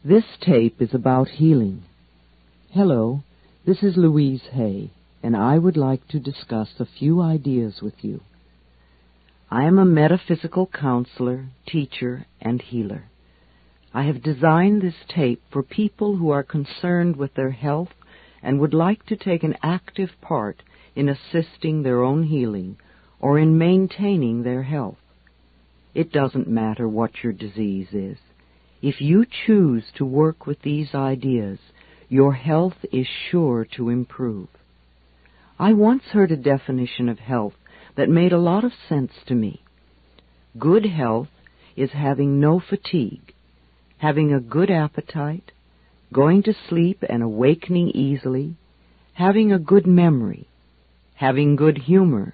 This tape is about healing. Hello, this is Louise Hay, and I would like to discuss a few ideas with you. I am a metaphysical counselor, teacher, and healer. I have designed this tape for people who are concerned with their health and would like to take an active part in assisting their own healing or in maintaining their health. It doesn't matter what your disease is. If you choose to work with these ideas, your health is sure to improve. I once heard a definition of health that made a lot of sense to me. Good health is having no fatigue, having a good appetite, going to sleep and awakening easily, having a good memory, having good humor,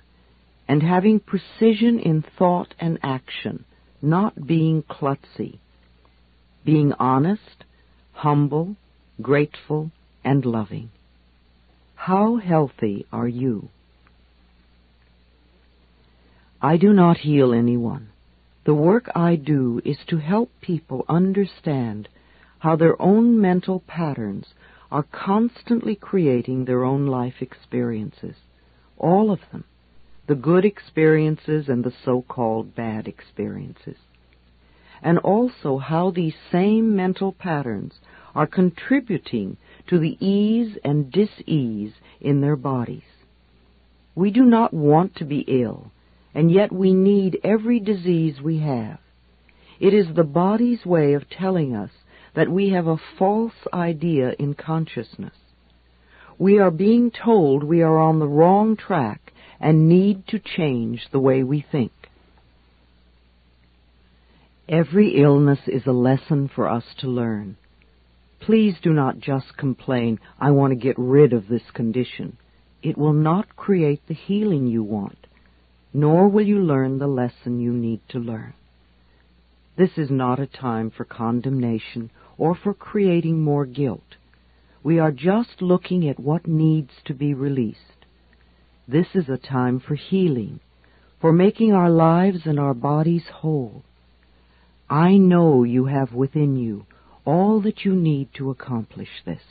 and having precision in thought and action, not being klutzy. Being honest, humble, grateful, and loving. How healthy are you? I do not heal anyone. The work I do is to help people understand how their own mental patterns are constantly creating their own life experiences. All of them. The good experiences and the so-called bad experiences. And also how these same mental patterns are contributing to the ease and dis-ease in their bodies. We do not want to be ill, and yet we need every disease we have. It is the body's way of telling us that we have a false idea in consciousness. We are being told we are on the wrong track and need to change the way we think. Every illness is a lesson for us to learn. Please do not just complain, I want to get rid of this condition. It will not create the healing you want, nor will you learn the lesson you need to learn. This is not a time for condemnation or for creating more guilt. We are just looking at what needs to be released. This is a time for healing, for making our lives and our bodies whole. I know you have within you all that you need to accomplish this.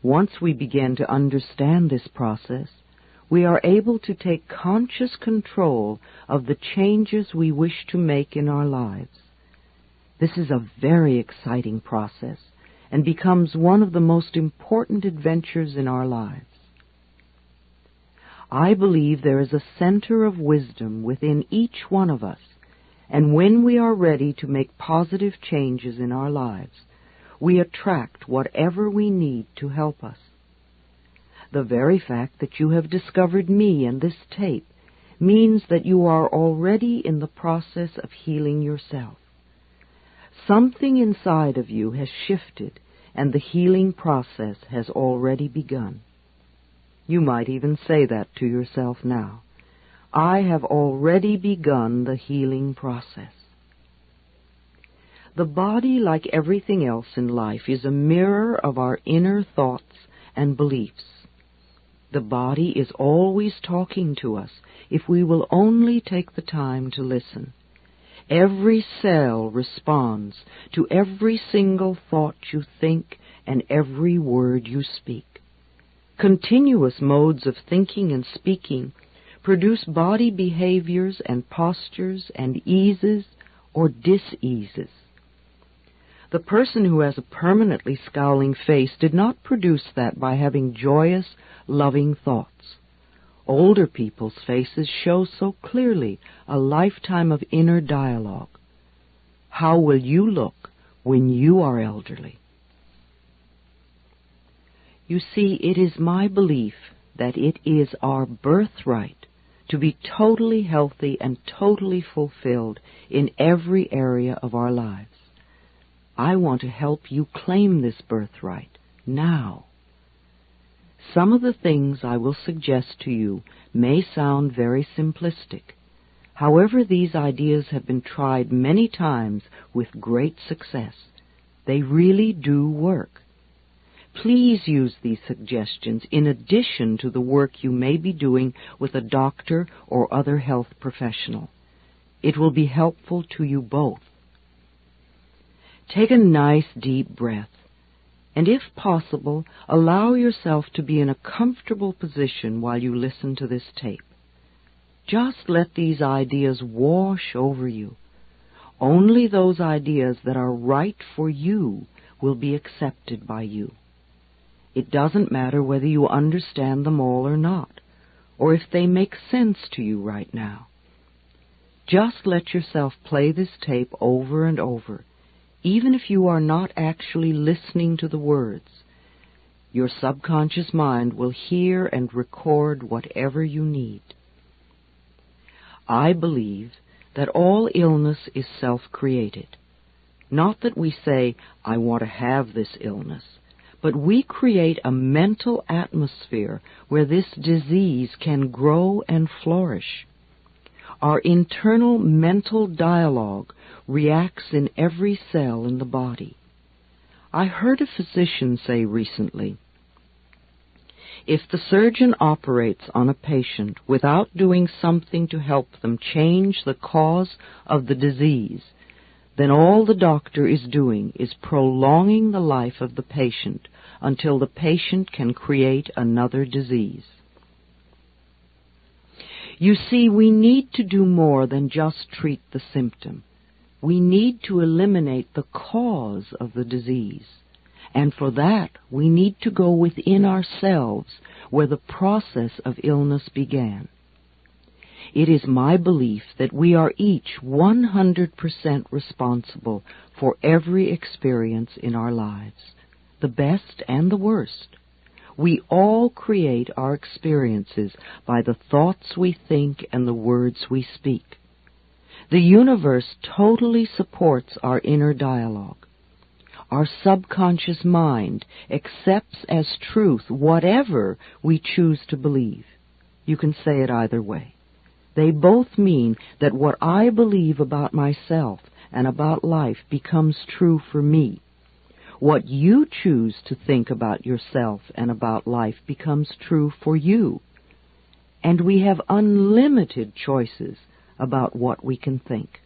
Once we begin to understand this process, we are able to take conscious control of the changes we wish to make in our lives. This is a very exciting process and becomes one of the most important adventures in our lives. I believe there is a center of wisdom within each one of us, and when we are ready to make positive changes in our lives, we attract whatever we need to help us. The very fact that you have discovered me and this tape means that you are already in the process of healing yourself. Something inside of you has shifted, and the healing process has already begun. You might even say that to yourself now. I have already begun the healing process. The body, like everything else in life, is a mirror of our inner thoughts and beliefs. The body is always talking to us if we will only take the time to listen. Every cell responds to every single thought you think and every word you speak. Continuous modes of thinking and speaking produce body behaviors and postures and eases or dis-eases. The person who has a permanently scowling face did not produce that by having joyous, loving thoughts. Older people's faces show so clearly a lifetime of inner dialogue. How will you look when you are elderly? You see, it is my belief that it is our birthright to be totally healthy and totally fulfilled in every area of our lives. I want to help you claim this birthright now. Some of the things I will suggest to you may sound very simplistic. However, these ideas have been tried many times with great success. They really do work. Please use these suggestions in addition to the work you may be doing with a doctor or other health professional. It will be helpful to you both. Take a nice deep breath, and if possible, allow yourself to be in a comfortable position while you listen to this tape. Just let these ideas wash over you. Only those ideas that are right for you will be accepted by you. It doesn't matter whether you understand them all or not, or if they make sense to you right now. Just let yourself play this tape over and over, even if you are not actually listening to the words. Your subconscious mind will hear and record whatever you need. I believe that all illness is self-created. Not that we say, I want to have this illness, but we create a mental atmosphere where this disease can grow and flourish. Our internal mental dialogue reacts in every cell in the body. I heard a physician say recently, if the surgeon operates on a patient without doing something to help them change the cause of the disease, then all the doctor is doing is prolonging the life of the patient until the patient can create another disease. You see, we need to do more than just treat the symptom. We need to eliminate the cause of the disease. And for that, we need to go within ourselves where the process of illness began. It is my belief that we are each 100% responsible for every experience in our lives, the best and the worst. We all create our experiences by the thoughts we think and the words we speak. The universe totally supports our inner dialogue. Our subconscious mind accepts as truth whatever we choose to believe. You can say it either way. They both mean that what I believe about myself and about life becomes true for me. What you choose to think about yourself and about life becomes true for you. And we have unlimited choices about what we can think.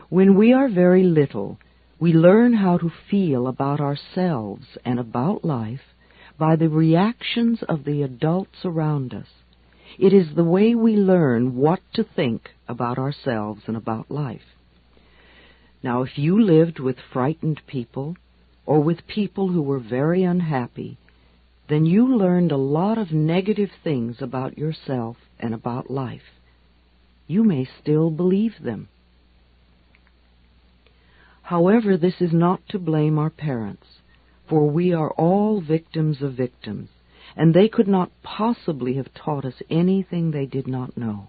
When we are very little, we learn how to feel about ourselves and about life by the reactions of the adults around us. It is the way we learn what to think about ourselves and about life. Now, if you lived with frightened people or with people who were very unhappy, then you learned a lot of negative things about yourself and about life. You may still believe them. However, this is not to blame our parents, for we are all victims of victims, and they could not possibly have taught us anything they did not know.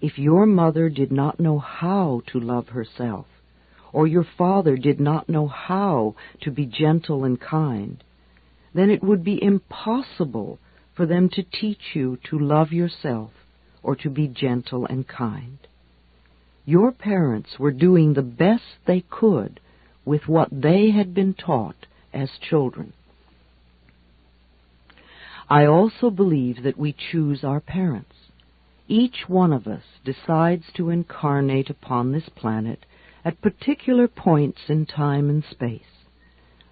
If your mother did not know how to love herself, or your father did not know how to be gentle and kind, then it would be impossible for them to teach you to love yourself or to be gentle and kind. Your parents were doing the best they could with what they had been taught as children. I also believe that we choose our parents. Each one of us decides to incarnate upon this planet at particular points in time and space.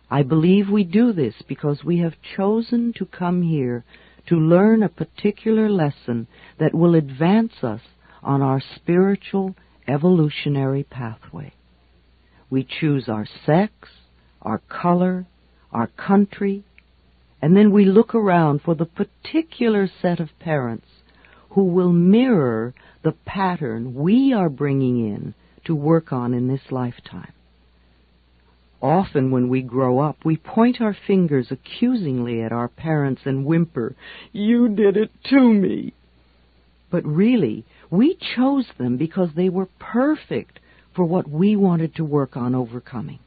I believe we do this because we have chosen to come here to learn a particular lesson that will advance us on our spiritual evolutionary pathway. We choose our sex, our color, our country, and then we look around for the particular set of parents who will mirror the pattern we are bringing in to work on in this lifetime. Often when we grow up, we point our fingers accusingly at our parents and whimper, "You did it to me." But really, we chose them because they were perfect for what we wanted to work on overcoming.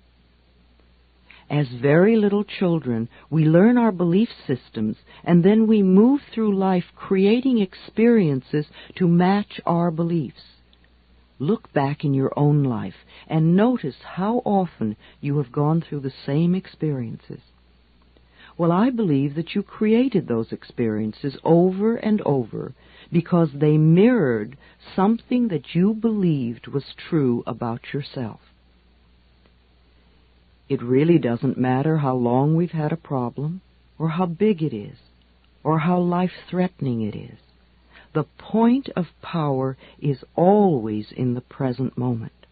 As very little children, we learn our belief systems, and then we move through life creating experiences to match our beliefs. Look back in your own life and notice how often you have gone through the same experiences. Well, I believe that you created those experiences over and over because they mirrored something that you believed was true about yourself. It really doesn't matter how long we've had a problem, or how big it is, or how life-threatening it is. The point of power is always in the present moment.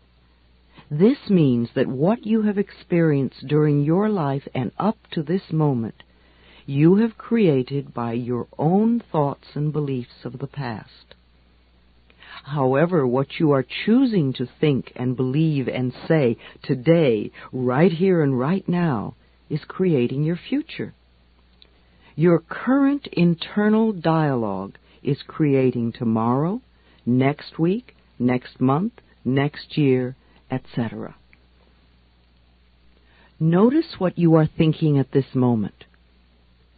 This means that what you have experienced during your life and up to this moment, you have created by your own thoughts and beliefs of the past. However, what you are choosing to think and believe and say today, right here and right now, is creating your future. Your current internal dialogue is creating tomorrow, next week, next month, next year, etc. Notice what you are thinking at this moment.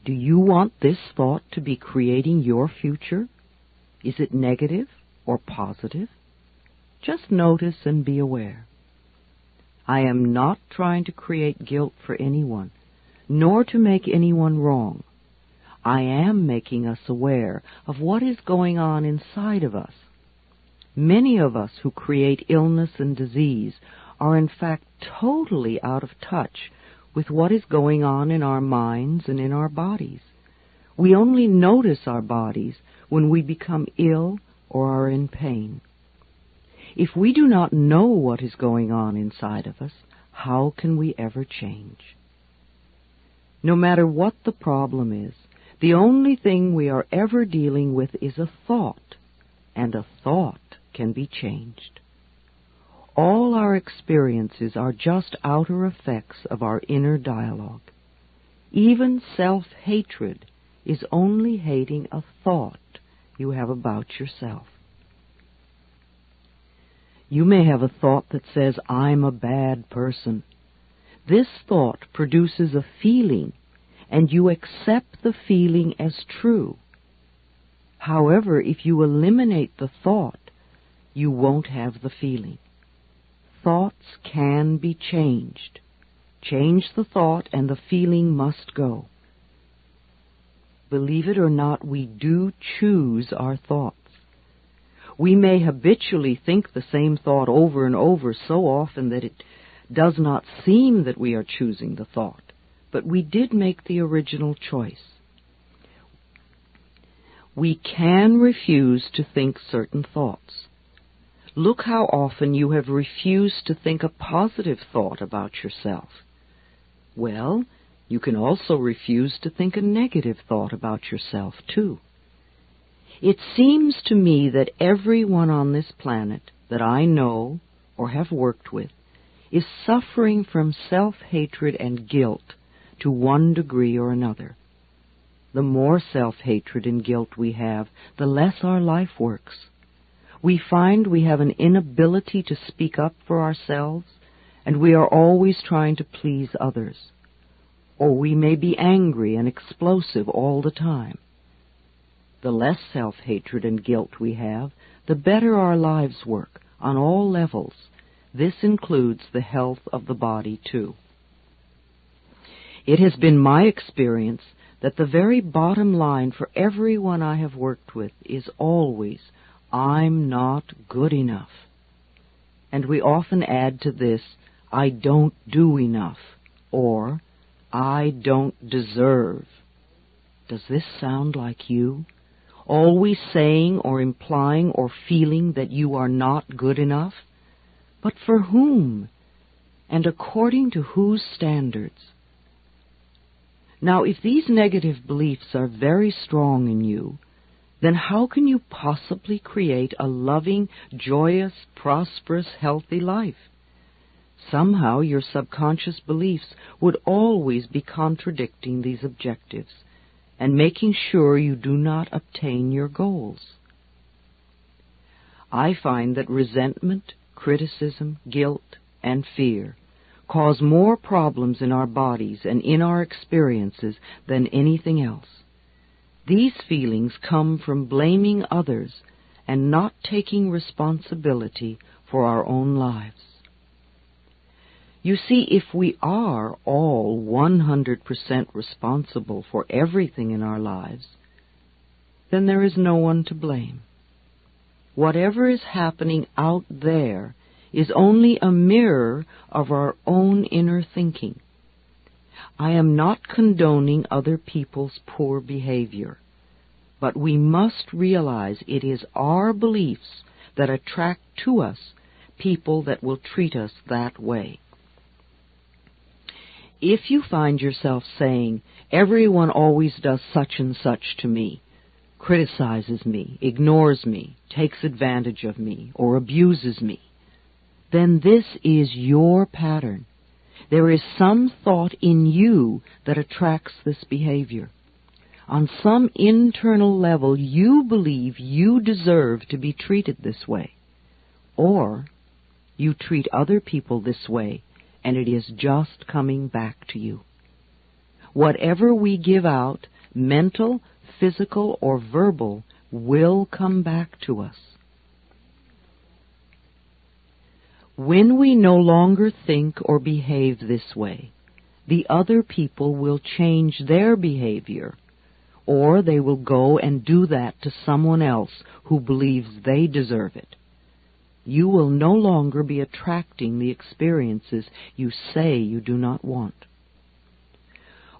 Do you want this thought to be creating your future? Is it negative or positive? Just notice and be aware. I am not trying to create guilt for anyone, nor to make anyone wrong. I am making us aware of what is going on inside of us. Many of us who create illness and disease are in fact totally out of touch with what is going on in our minds and in our bodies. We only notice our bodies when we become ill or are in pain. If we do not know what is going on inside of us, how can we ever change? No matter what the problem is, the only thing we are ever dealing with is a thought, and a thought can be changed. All our experiences are just outer effects of our inner dialogue. Even self-hatred is only hating a thought you have about yourself. You may have a thought that says, I'm a bad person. This thought produces a feeling, and you accept the feeling as true. However, if you eliminate the thought, you won't have the feeling. Thoughts can be changed. Change the thought and the feeling must go. Believe it or not, we do choose our thoughts. We may habitually think the same thought over and over so often that it does not seem that we are choosing the thought, but we did make the original choice. We can refuse to think certain thoughts. Look how often you have refused to think a positive thought about yourself. Well, you can also refuse to think a negative thought about yourself, too. It seems to me that everyone on this planet that I know or have worked with is suffering from self-hatred and guilt to one degree or another. The more self-hatred and guilt we have, the less our life works. We find we have an inability to speak up for ourselves, and we are always trying to please others. Or we may be angry and explosive all the time. The less self-hatred and guilt we have, the better our lives work on all levels. This includes the health of the body, too. It has been my experience that the very bottom line for everyone I have worked with is always, I'm not good enough. And we often add to this, I don't do enough, or I don't deserve. Does this sound like you? Always saying or implying or feeling that you are not good enough? But for whom? And according to whose standards? Now, if these negative beliefs are very strong in you, then how can you possibly create a loving, joyous, prosperous, healthy life? Somehow your subconscious beliefs would always be contradicting these objectives and making sure you do not obtain your goals. I find that resentment, criticism, guilt, and fear cause more problems in our bodies and in our experiences than anything else. These feelings come from blaming others and not taking responsibility for our own lives. You see, if we are all 100% responsible for everything in our lives, then there is no one to blame. Whatever is happening out there is only a mirror of our own inner thinking. I am not condoning other people's poor behavior, but we must realize it is our beliefs that attract to us people that will treat us that way. If you find yourself saying, "Everyone always does such and such to me," criticizes me, ignores me, takes advantage of me, or abuses me, then this is your pattern. There is some thought in you that attracts this behavior. On some internal level, you believe you deserve to be treated this way, or you treat other people this way, and it is just coming back to you. Whatever we give out, mental, physical, or verbal, will come back to us. When we no longer think or behave this way, the other people will change their behavior, or they will go and do that to someone else who believes they deserve it. You will no longer be attracting the experiences you say you do not want.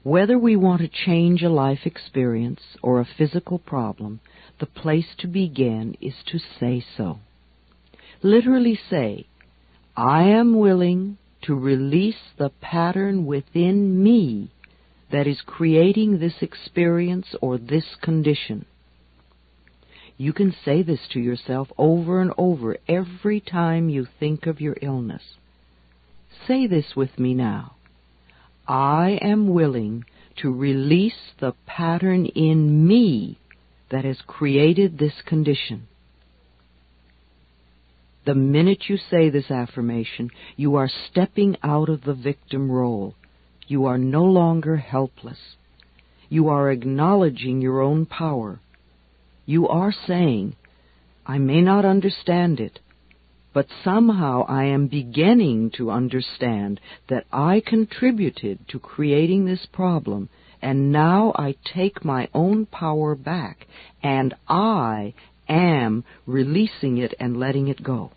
Whether we want to change a life experience or a physical problem, the place to begin is to say so. Literally say, "I am willing to release the pattern within me that is creating this experience or this condition." You can say this to yourself over and over every time you think of your illness. Say this with me now. I am willing to release the pattern in me that has created this condition. The minute you say this affirmation, you are stepping out of the victim role. You are no longer helpless. You are acknowledging your own power. You are saying, "I may not understand it, but somehow I am beginning to understand that I contributed to creating this problem, and now I take my own power back, and I am releasing it and letting it go."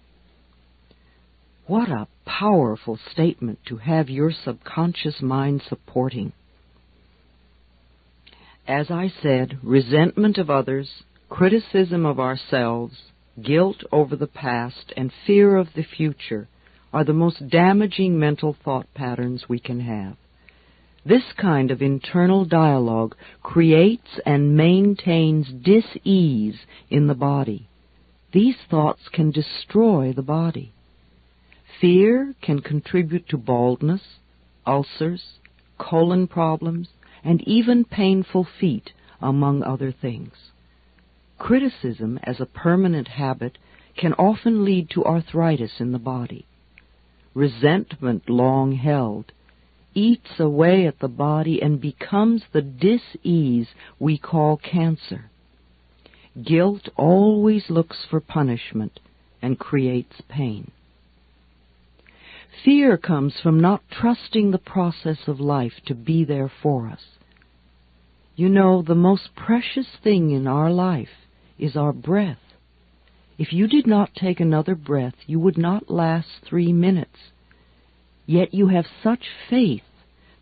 What a powerful statement to have your subconscious mind supporting. As I said, resentment of others, criticism of ourselves, guilt over the past, and fear of the future are the most damaging mental thought patterns we can have. This kind of internal dialogue creates and maintains dis-ease in the body. These thoughts can destroy the body. Fear can contribute to baldness, ulcers, colon problems, and even painful feet, among other things. Criticism, as a permanent habit, can often lead to arthritis in the body. Resentment, long held, eats away at the body and becomes the dis-ease we call cancer. Guilt always looks for punishment and creates pain. Fear comes from not trusting the process of life to be there for us. You know, the most precious thing in our life is our breath. If you did not take another breath, you would not last 3 minutes. Yet you have such faith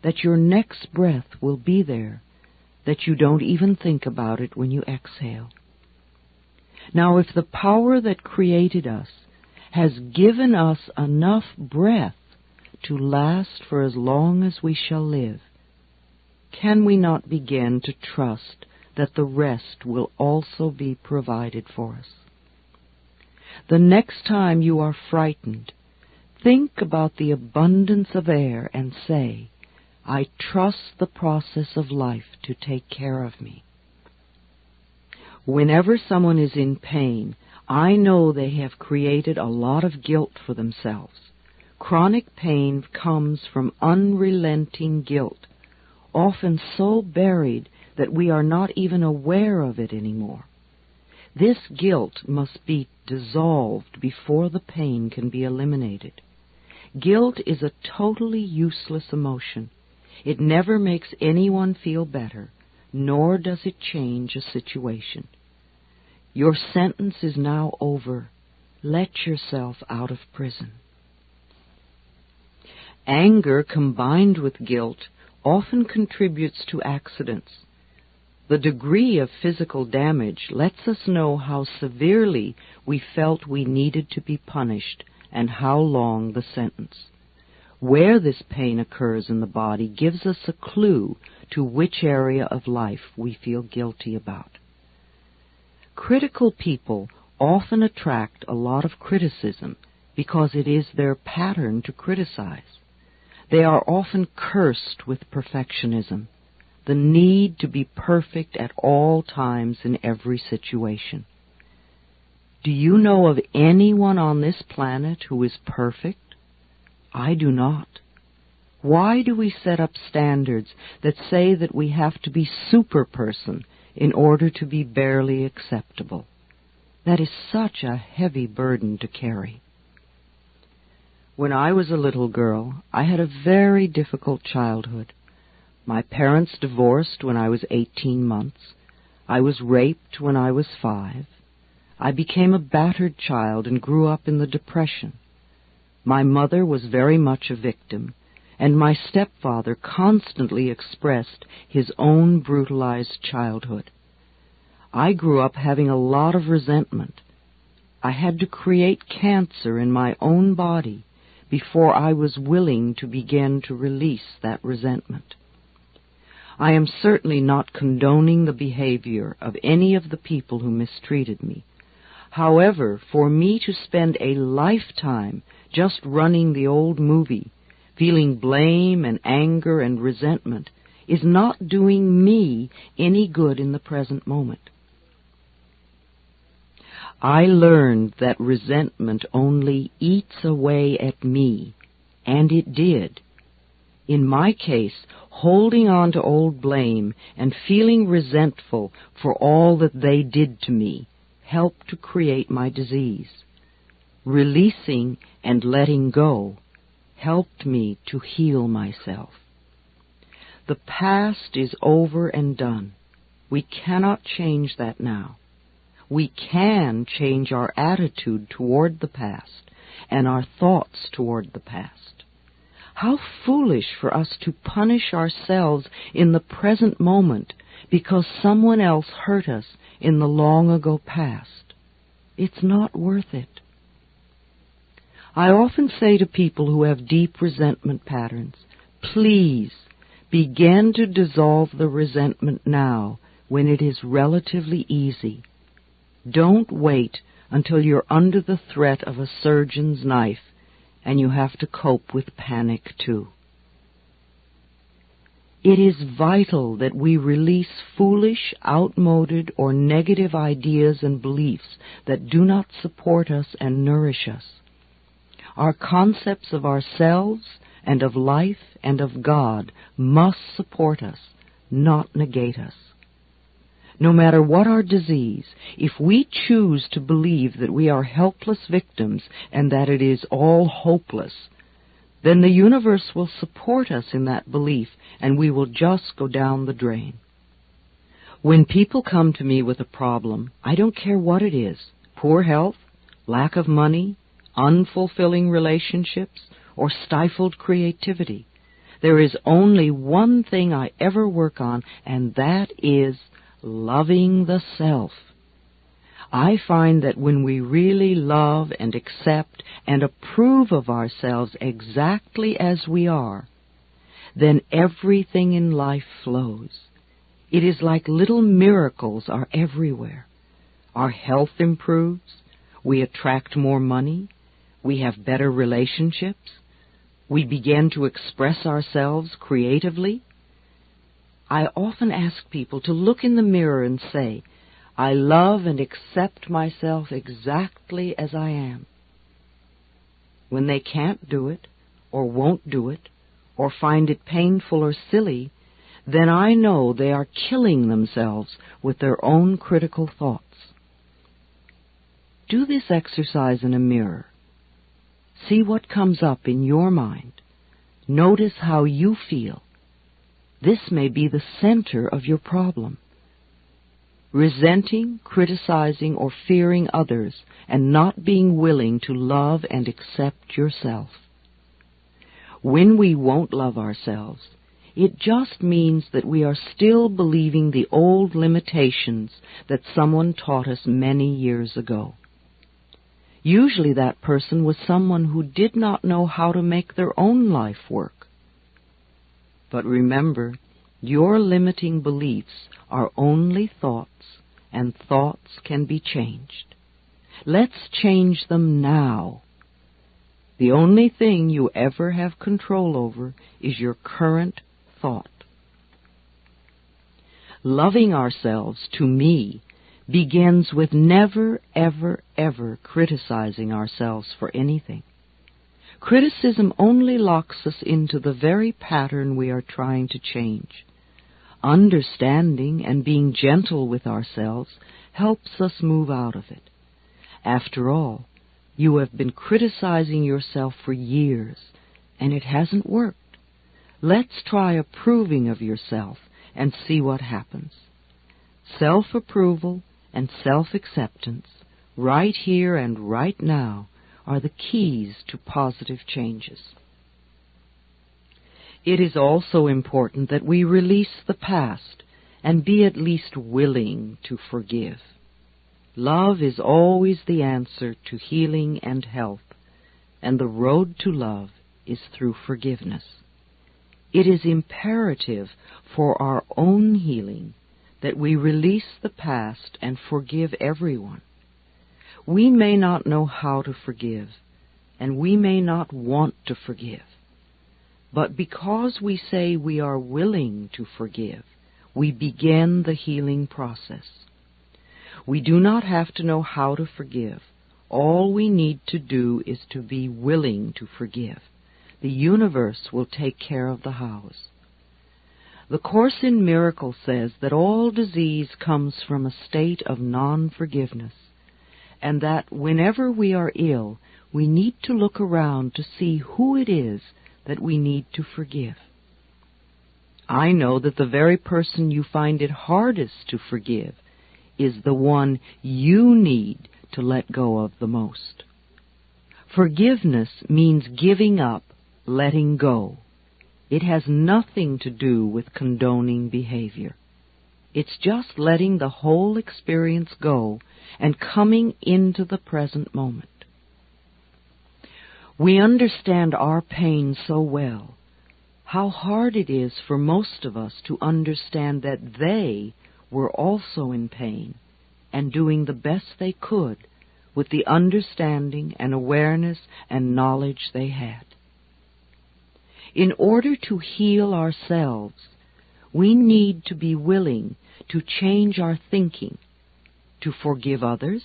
that your next breath will be there, that you don't even think about it when you exhale. Now, if the power that created us has given us enough breath to last for as long as we shall live, can we not begin to trust that the rest will also be provided for us? The next time you are frightened, think about the abundance of air and say, "I trust the process of life to take care of me." Whenever someone is in pain, I know they have created a lot of guilt for themselves. Chronic pain comes from unrelenting guilt, often so buried that we are not even aware of it anymore. This guilt must be dissolved before the pain can be eliminated. Guilt is a totally useless emotion. It never makes anyone feel better, nor does it change a situation. Your sentence is now over. Let yourself out of prison. Anger combined with guilt often contributes to accidents. The degree of physical damage lets us know how severely we felt we needed to be punished and how long the sentence. Where this pain occurs in the body gives us a clue to which area of life we feel guilty about. Critical people often attract a lot of criticism because it is their pattern to criticize. They are often cursed with perfectionism, the need to be perfect at all times in every situation. Do you know of anyone on this planet who is perfect? I do not. Why do we set up standards that say that we have to be super-person in order to be barely acceptable? That is such a heavy burden to carry. When I was a little girl, I had a very difficult childhood. My parents divorced when I was 18 months. I was raped when I was 5. I became a battered child and grew up in the Depression. My mother was very much a victim, and my stepfather constantly expressed his own brutalized childhood. I grew up having a lot of resentment. I had to create cancer in my own body before I was willing to begin to release that resentment. I am certainly not condoning the behavior of any of the people who mistreated me. However, for me to spend a lifetime just running the old movie, feeling blame and anger and resentment, is not doing me any good in the present moment. I learned that resentment only eats away at me, and it did. In my case, holding on to old blame and feeling resentful for all that they did to me helped to create my disease. Releasing and letting go helped me to heal myself. The past is over and done. We cannot change that now. We can change our attitude toward the past and our thoughts toward the past. How foolish for us to punish ourselves in the present moment because someone else hurt us in the long ago past. It's not worth it. I often say to people who have deep resentment patterns, please begin to dissolve the resentment now when it is relatively easy. Don't wait until you're under the threat of a surgeon's knife and you have to cope with panic too. It is vital that we release foolish, outmoded, or negative ideas and beliefs that do not support us and nourish us. Our concepts of ourselves and of life and of God must support us, not negate us. No matter what our disease, if we choose to believe that we are helpless victims and that it is all hopeless, then the universe will support us in that belief and we will just go down the drain. When people come to me with a problem, I don't care what it is, poor health, lack of money, unfulfilling relationships, or stifled creativity. There is only one thing I ever work on, and that is loving the self. I find that when we really love and accept and approve of ourselves exactly as we are, then everything in life flows. It is like little miracles are everywhere. Our health improves, we attract more money, we have better relationships, we begin to express ourselves creatively. I often ask people to look in the mirror and say, I love and accept myself exactly as I am. When they can't do it, or won't do it, or find it painful or silly, then I know they are killing themselves with their own critical thoughts. Do this exercise in a mirror. See what comes up in your mind. Notice how you feel. This may be the center of your problem. Resenting, criticizing, or fearing others, and not being willing to love and accept yourself. When we won't love ourselves, it just means that we are still believing the old limitations that someone taught us many years ago. Usually that person was someone who did not know how to make their own life work. But remember, your limiting beliefs are only thoughts, and thoughts can be changed. Let's change them now. The only thing you ever have control over is your current thought. Loving ourselves, to me, begins with never, ever, ever criticizing ourselves for anything. Criticism only locks us into the very pattern we are trying to change. Understanding and being gentle with ourselves helps us move out of it. After all, you have been criticizing yourself for years, and it hasn't worked. Let's try approving of yourself and see what happens. Self-approval and self-acceptance, right here and right now, are the keys to positive changes. It is also important that we release the past and be at least willing to forgive. Love is always the answer to healing and health, and the road to love is through forgiveness. It is imperative for our own healing that we release the past and forgive everyone. We may not know how to forgive, and we may not want to forgive. But because we say we are willing to forgive, we begin the healing process. We do not have to know how to forgive. All we need to do is to be willing to forgive. The universe will take care of the hows. The Course in Miracles says that all disease comes from a state of non-forgiveness, and that whenever we are ill, we need to look around to see who it is that we need to forgive. I know that the very person you find it hardest to forgive is the one you need to let go of the most. Forgiveness means giving up, letting go. It has nothing to do with condoning behavior. It's just letting the whole experience go and coming into the present moment. We understand our pain so well. How hard it is for most of us to understand that they were also in pain and doing the best they could with the understanding and awareness and knowledge they had. In order to heal ourselves, we need to be willing to change our thinking, to forgive others,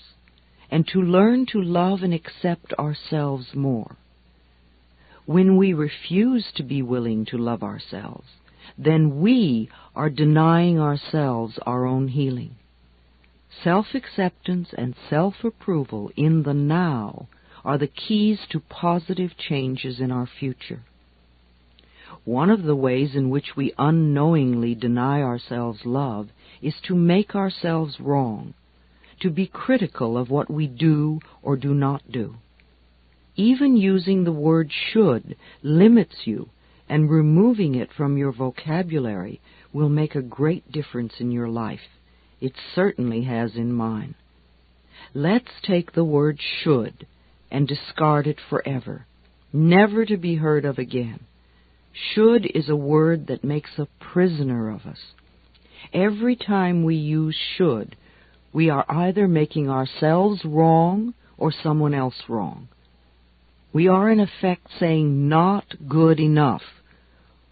and to learn to love and accept ourselves more. When we refuse to be willing to love ourselves, then we are denying ourselves our own healing. Self-acceptance and self-approval in the now are the keys to positive changes in our future. One of the ways in which we unknowingly deny ourselves love is to make ourselves wrong, to be critical of what we do or do not do. Even using the word should limits you, and removing it from your vocabulary will make a great difference in your life. It certainly has in mine. Let's take the word should and discard it forever, never to be heard of again. Should is a word that makes a prisoner of us. Every time we use should, we are either making ourselves wrong or someone else wrong. We are in effect saying not good enough,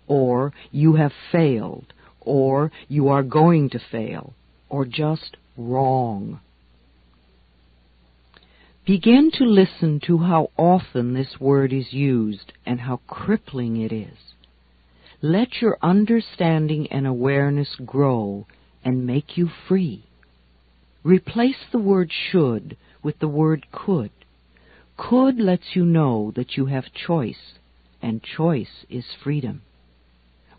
or you have failed, or you are going to fail, or just wrong. Begin to listen to how often this word is used and how crippling it is. Let your understanding and awareness grow and make you free. Replace the word should with the word could. Could lets you know that you have choice, and choice is freedom.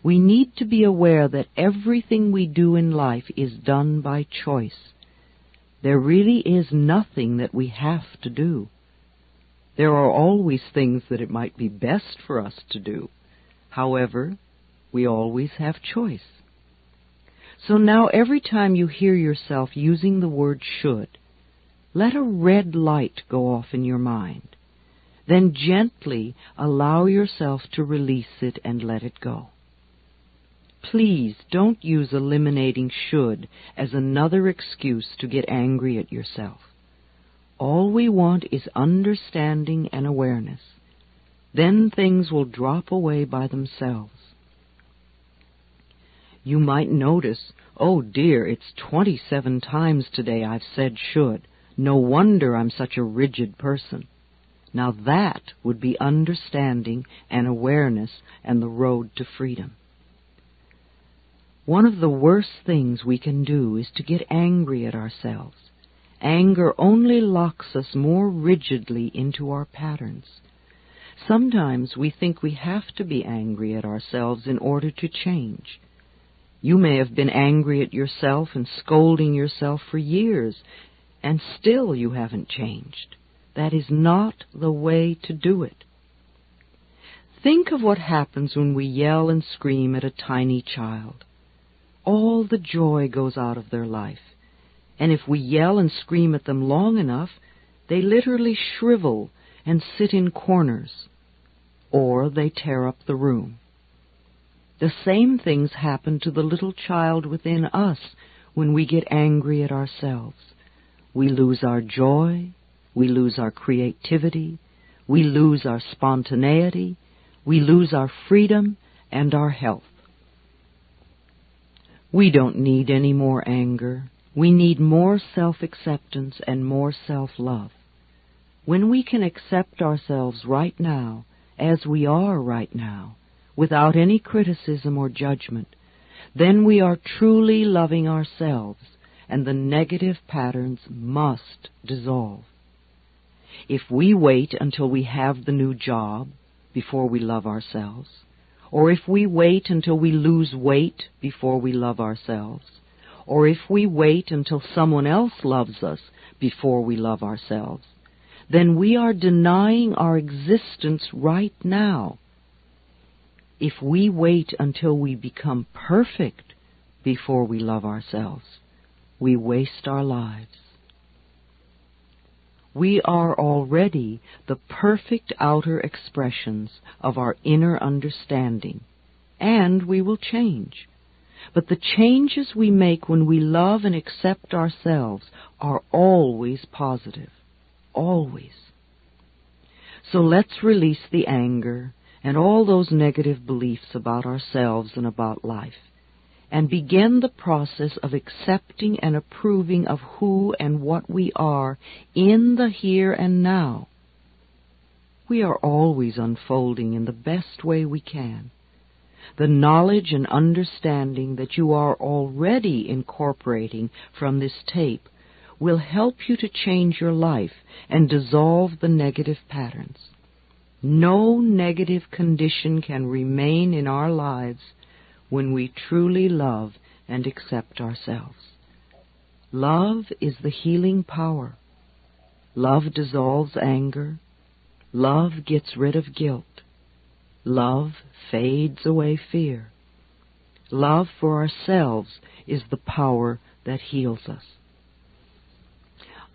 We need to be aware that everything we do in life is done by choice. There really is nothing that we have to do. There are always things that it might be best for us to do, However, we always have choice. So now every time you hear yourself using the word should, let a red light go off in your mind. Then gently allow yourself to release it and let it go. Please don't use eliminating should as another excuse to get angry at yourself. All we want is understanding and awareness. Then things will drop away by themselves. You might notice, oh dear, it's 27 times today I've said should. No wonder I'm such a rigid person. Now that would be understanding and awareness and the road to freedom. One of the worst things we can do is to get angry at ourselves. Anger only locks us more rigidly into our patterns. Sometimes we think we have to be angry at ourselves in order to change. You may have been angry at yourself and scolding yourself for years, and still you haven't changed. That is not the way to do it. Think of what happens when we yell and scream at a tiny child. All the joy goes out of their life. And if we yell and scream at them long enough, they literally shrivel and sit in corners, or they tear up the room. The same things happen to the little child within us when we get angry at ourselves. We lose our joy, we lose our creativity, we lose our spontaneity, we lose our freedom and our health. We don't need any more anger. We need more self-acceptance and more self-love. When we can accept ourselves right now, as we are right now, without any criticism or judgment, then we are truly loving ourselves, and the negative patterns must dissolve. If we wait until we have the new job before we love ourselves, or if we wait until we lose weight before we love ourselves, or if we wait until someone else loves us before we love ourselves, then we are denying our existence right now. If we wait until we become perfect before we love ourselves, we waste our lives. We are already the perfect outer expressions of our inner understanding, and we will change. But the changes we make when we love and accept ourselves are always positive, always. So let's release the anger and all those negative beliefs about ourselves and about life, and begin the process of accepting and approving of who and what we are in the here and now. We are always unfolding in the best way we can. The knowledge and understanding that you are already incorporating from this tape will help you to change your life and dissolve the negative patterns. No negative condition can remain in our lives when we truly love and accept ourselves. Love is the healing power. Love dissolves anger. Love gets rid of guilt. Love fades away fear. Love for ourselves is the power that heals us.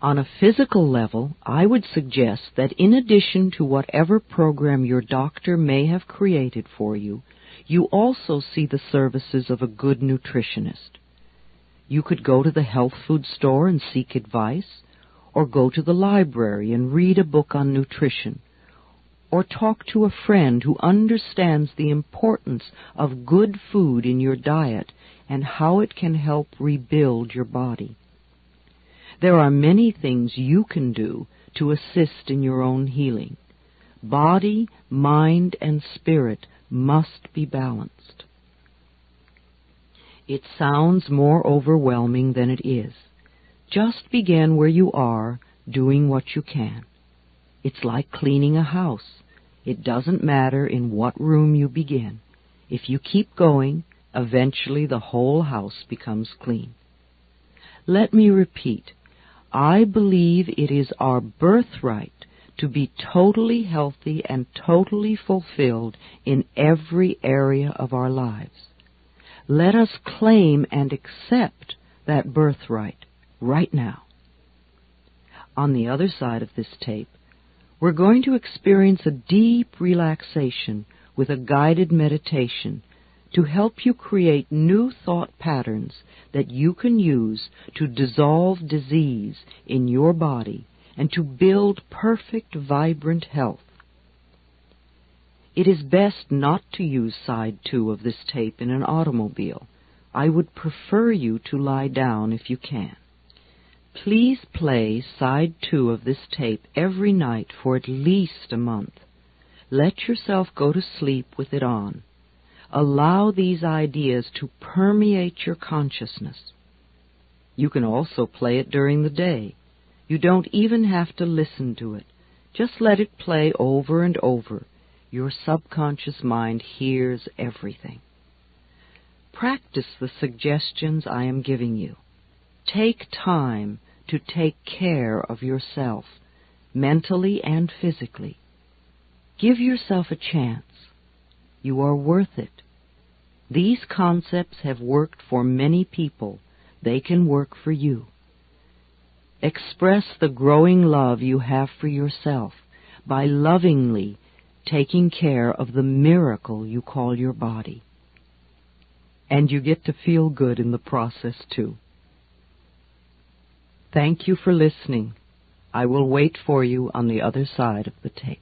On a physical level, I would suggest that in addition to whatever program your doctor may have created for you, you also see the services of a good nutritionist. You could go to the health food store and seek advice, or go to the library and read a book on nutrition, or talk to a friend who understands the importance of good food in your diet and how it can help rebuild your body. There are many things you can do to assist in your own healing. Body, mind, and spirit must be balanced. It sounds more overwhelming than it is. Just begin where you are, doing what you can. It's like cleaning a house. It doesn't matter in what room you begin. If you keep going, eventually the whole house becomes clean. Let me repeat. I believe it is our birthright to be totally healthy and totally fulfilled in every area of our lives. Let us claim and accept that birthright right now. On the other side of this tape, we're going to experience a deep relaxation with a guided meditation to help you create new thought patterns that you can use to dissolve disease in your body and to build perfect, vibrant health. It is best not to use side 2 of this tape in an automobile. I would prefer you to lie down if you can. Please play side 2 of this tape every night for at least a month. Let yourself go to sleep with it on. Allow these ideas to permeate your consciousness. You can also play it during the day. You don't even have to listen to it. Just let it play over and over. Your subconscious mind hears everything. Practice the suggestions I am giving you. Take time to take care of yourself, mentally and physically. Give yourself a chance. You are worth it. These concepts have worked for many people. They can work for you. Express the growing love you have for yourself by lovingly taking care of the miracle you call your body. And you get to feel good in the process, too. Thank you for listening. I will wait for you on the other side of the tape.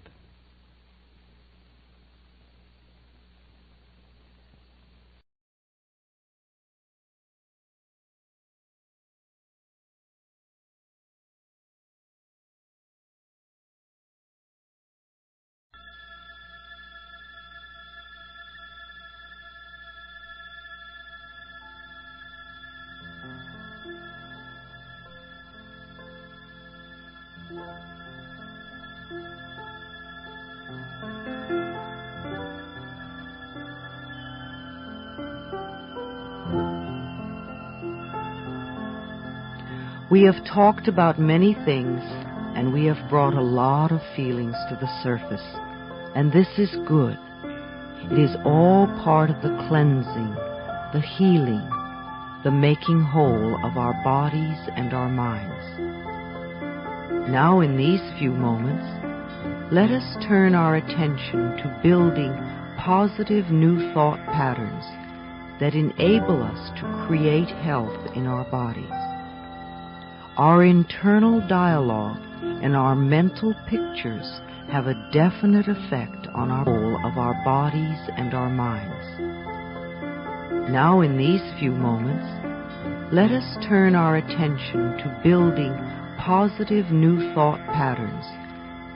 We have talked about many things, and we have brought a lot of feelings to the surface, and this is good. It is all part of the cleansing, the healing, the making whole of our bodies and our minds. Now, in these few moments, let us turn our attention to building positive new thought patterns that enable us to create health in our bodies. Our internal dialogue and our mental pictures have a definite effect on our whole of our bodies and our minds. Now, in these few moments, let us turn our attention to building positive new thought patterns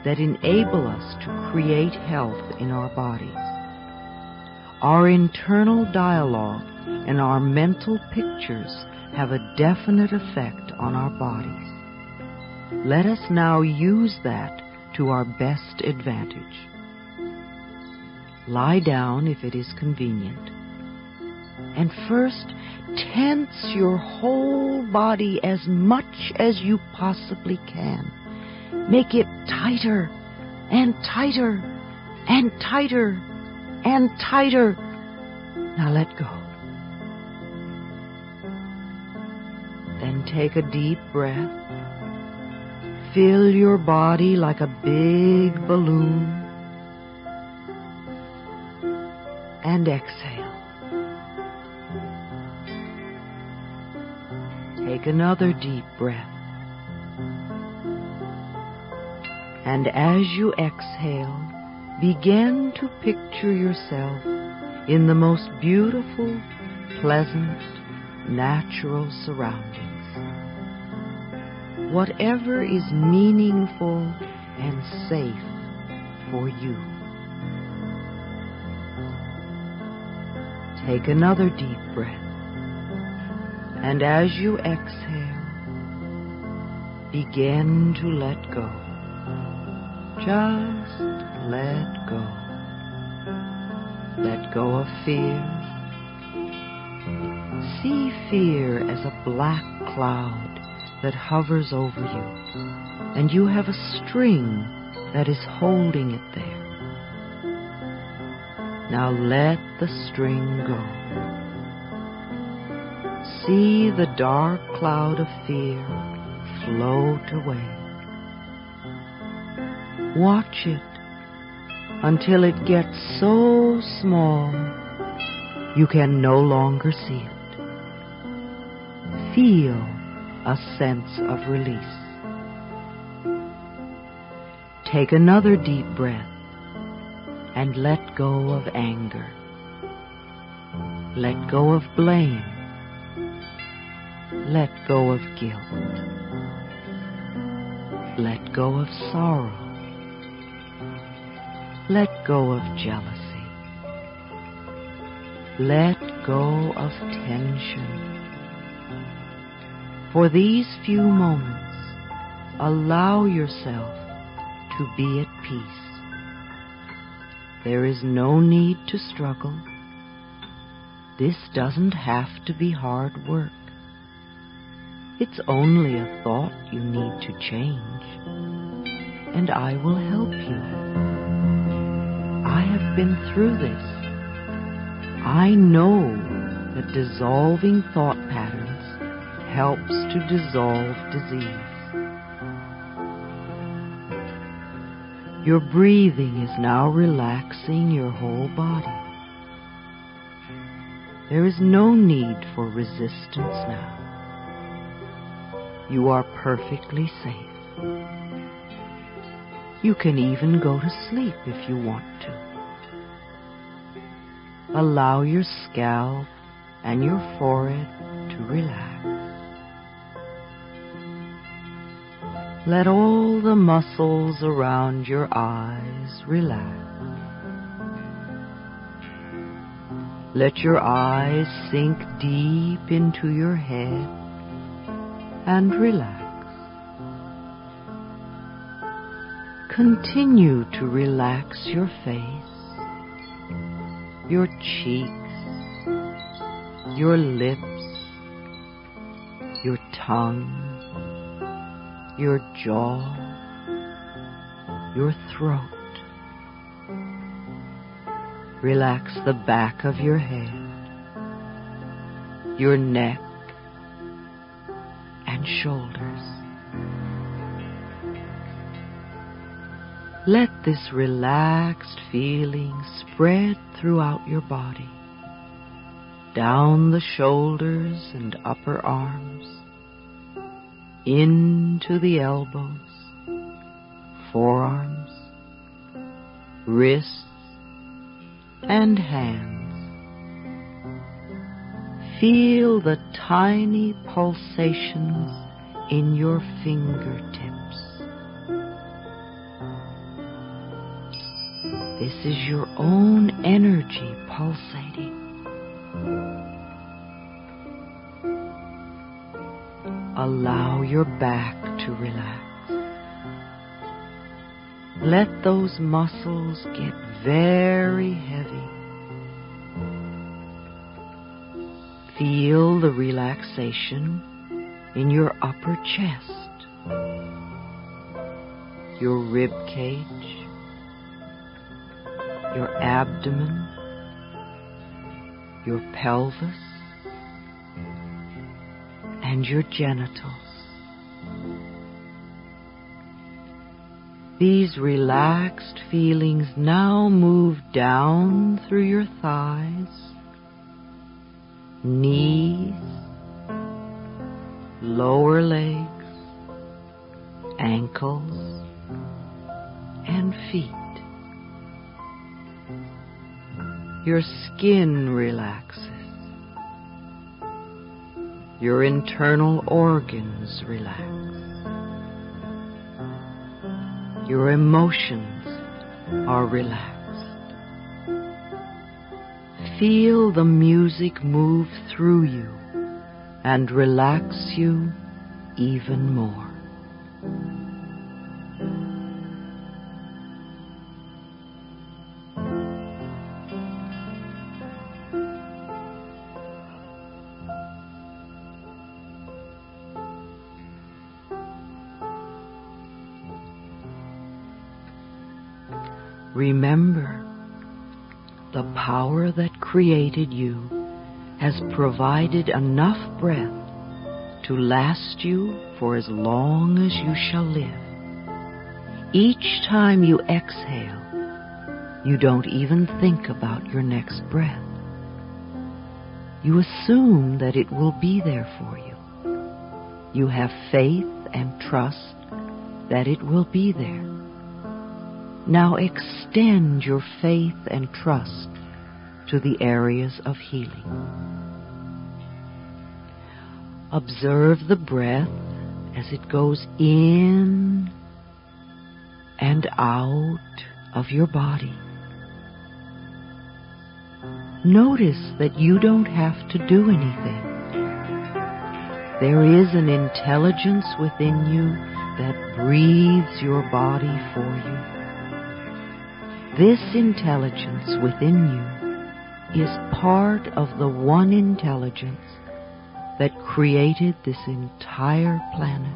that enable us to create health in our bodies. Our internal dialogue and our mental pictures have a definite effect on our bodies. Let us now use that to our best advantage. Lie down if it is convenient. And first, tense your whole body as much as you possibly can. Make it tighter and tighter and tighter and tighter. Now let go. Then take a deep breath. Fill your body like a big balloon. And exhale. Take another deep breath. And as you exhale, begin to picture yourself in the most beautiful, pleasant, natural surroundings. Whatever is meaningful and safe for you. Take another deep breath. And as you exhale, begin to let go. Just let go. Let go of fear. See fear as a black cloud that hovers over you, and you have a string that is holding it there. Now let the string go. See the dark cloud of fear float away. Watch it until it gets so small you can no longer see it. Feel a sense of release. Take another deep breath and let go of anger. Let go of blame. Let go of guilt. Let go of sorrow. Let go of jealousy. Let go of tension. For these few moments, allow yourself to be at peace. There is no need to struggle. This doesn't have to be hard work. It's only a thought you need to change, and I will help you. I have been through this. I know that dissolving thought patterns helps to dissolve disease. Your breathing is now relaxing your whole body. There is no need for resistance now. You are perfectly safe. You can even go to sleep if you want to. Allow your scalp and your forehead to relax. Let all the muscles around your eyes relax. Let your eyes sink deep into your head and relax. Continue to relax your face, your cheeks, your lips, your tongue, your jaw, your throat. Relax the back of your head, your neck, and shoulders. Let this relaxed feeling spread throughout your body, down the shoulders and upper arms, into the elbows, forearms, wrists, and hands. Feel the tiny pulsations in your fingertips. This is your own energy pulsating. Allow your back to relax. Let those muscles get very heavy. Feel the relaxation in your upper chest, your rib cage, your abdomen, your pelvis, and your genitals. These relaxed feelings now move down through your thighs, knees, lower legs, ankles, and feet. Your skin relaxes. Your internal organs relax. Your emotions are relaxed. Feel the music move through you and relax you even more. Remember, the power that created you has provided enough breath to last you for as long as you shall live. Each time you exhale, you don't even think about your next breath. You assume that it will be there for you. You have faith and trust that it will be there. Now extend your faith and trust to the areas of healing. Observe the breath as it goes in and out of your body. Notice that you don't have to do anything. There is an intelligence within you that breathes your body for you. This intelligence within you is part of the one intelligence that created this entire planet.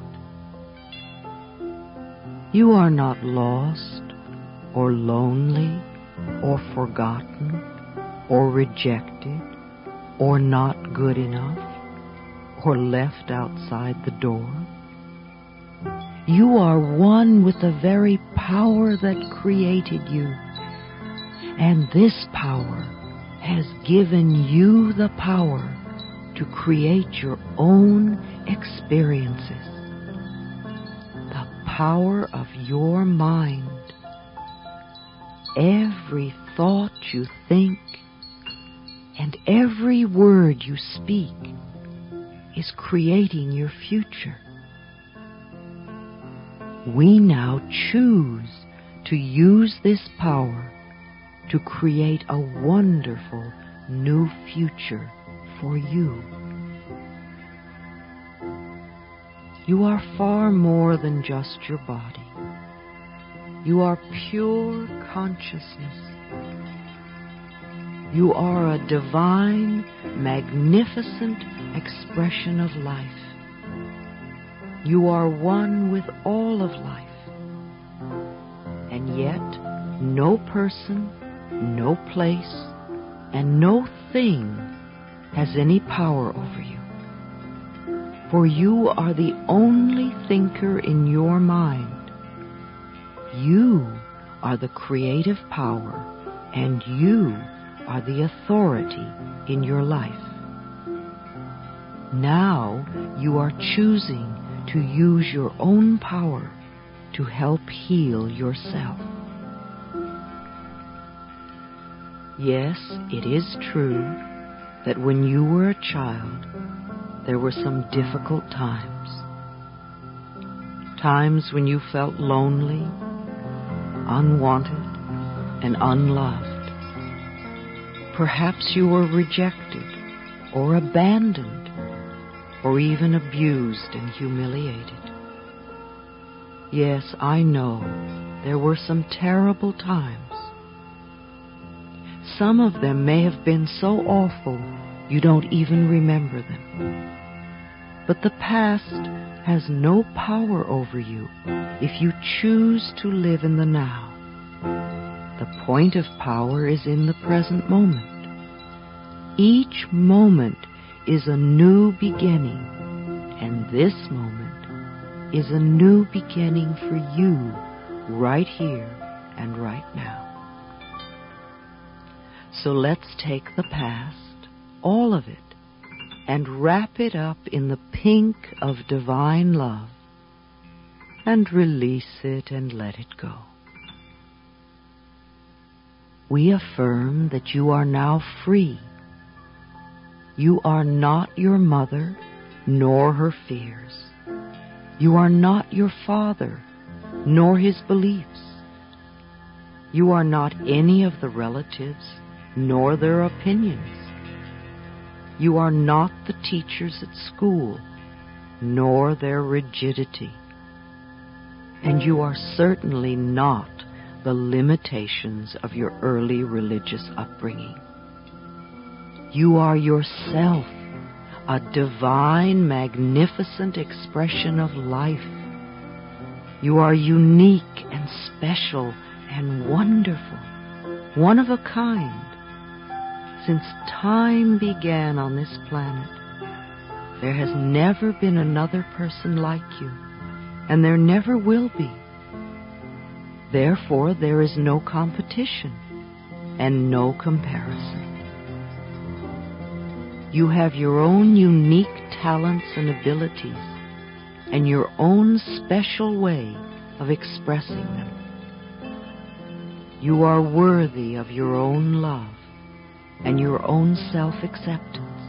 You are not lost or lonely or forgotten or rejected or not good enough or left outside the door. You are one with the very power that created you, and this power has given you the power to create your own experiences. The power of your mind. Every thought you think and every word you speak is creating your future. We now choose to use this power to create a wonderful new future for you. You are far more than just your body. You are pure consciousness. You are a divine, magnificent expression of life. You are one with all of life. And yet, no person, no place, and no thing has any power over you. For you are the only thinker in your mind. You are the creative power, and you are the authority in your life. Now you are choosing to use your own power to help heal yourself. Yes, it is true that when you were a child, there were some difficult times. Times when you felt lonely, unwanted, and unloved. Perhaps you were rejected or abandoned or even abused and humiliated. Yes, I know there were some terrible times. Some of them may have been so awful you don't even remember them. But the past has no power over you if you choose to live in the now. The point of power is in the present moment. Each moment is a new beginning, and this moment is a new beginning for you right here and right now. So let's take the past, all of it, and wrap it up in the pink of divine love, and release it and let it go. We affirm that you are now free. You are not your mother, nor her fears. You are not your father, nor his beliefs. You are not any of the relatives, nor their opinions. You are not the teachers at school, nor their rigidity. And you are certainly not the limitations of your early religious upbringing. You are yourself, a divine, magnificent expression of life. You are unique and special and wonderful, one of a kind. Since time began on this planet, there has never been another person like you, and there never will be. Therefore, there is no competition and no comparison. You have your own unique talents and abilities, and your own special way of expressing them. You are worthy of your own love and your own self-acceptance,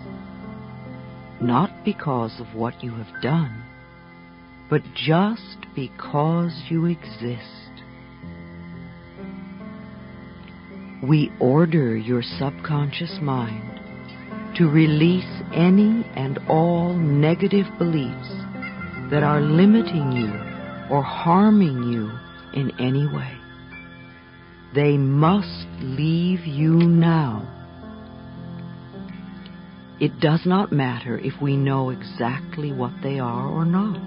not because of what you have done, but just because you exist. We order your subconscious mind to release any and all negative beliefs that are limiting you or harming you in any way. They must leave you now. It does not matter if we know exactly what they are or not.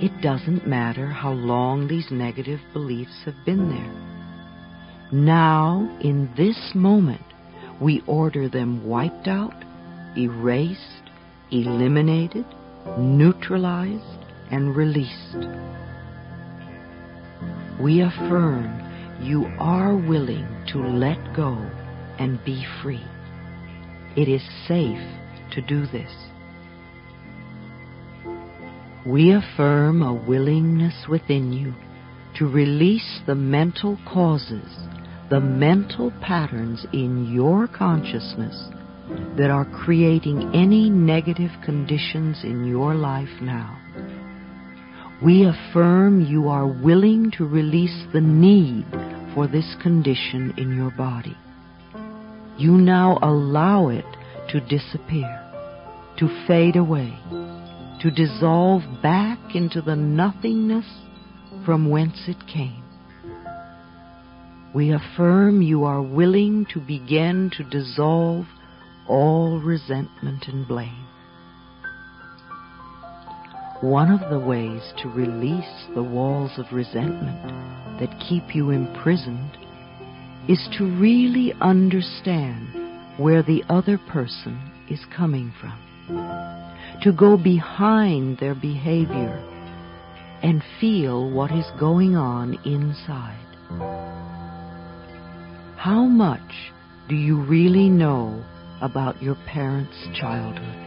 It doesn't matter how long these negative beliefs have been there. Now, in this moment, we order them wiped out, erased, eliminated, neutralized, and released. We affirm you are willing to let go and be free. It is safe to do this. We affirm a willingness within you to release the mental causes, the mental patterns in your consciousness that are creating any negative conditions in your life now. We affirm you are willing to release the need for this condition in your body. You now allow it to disappear, to fade away, to dissolve back into the nothingness from whence it came. We affirm you are willing to begin to dissolve all resentment and blame. One of the ways to release the walls of resentment that keep you imprisoned is to really understand where the other person is coming from, to go behind their behavior and feel what is going on inside. How much do you really know about your parents' childhood?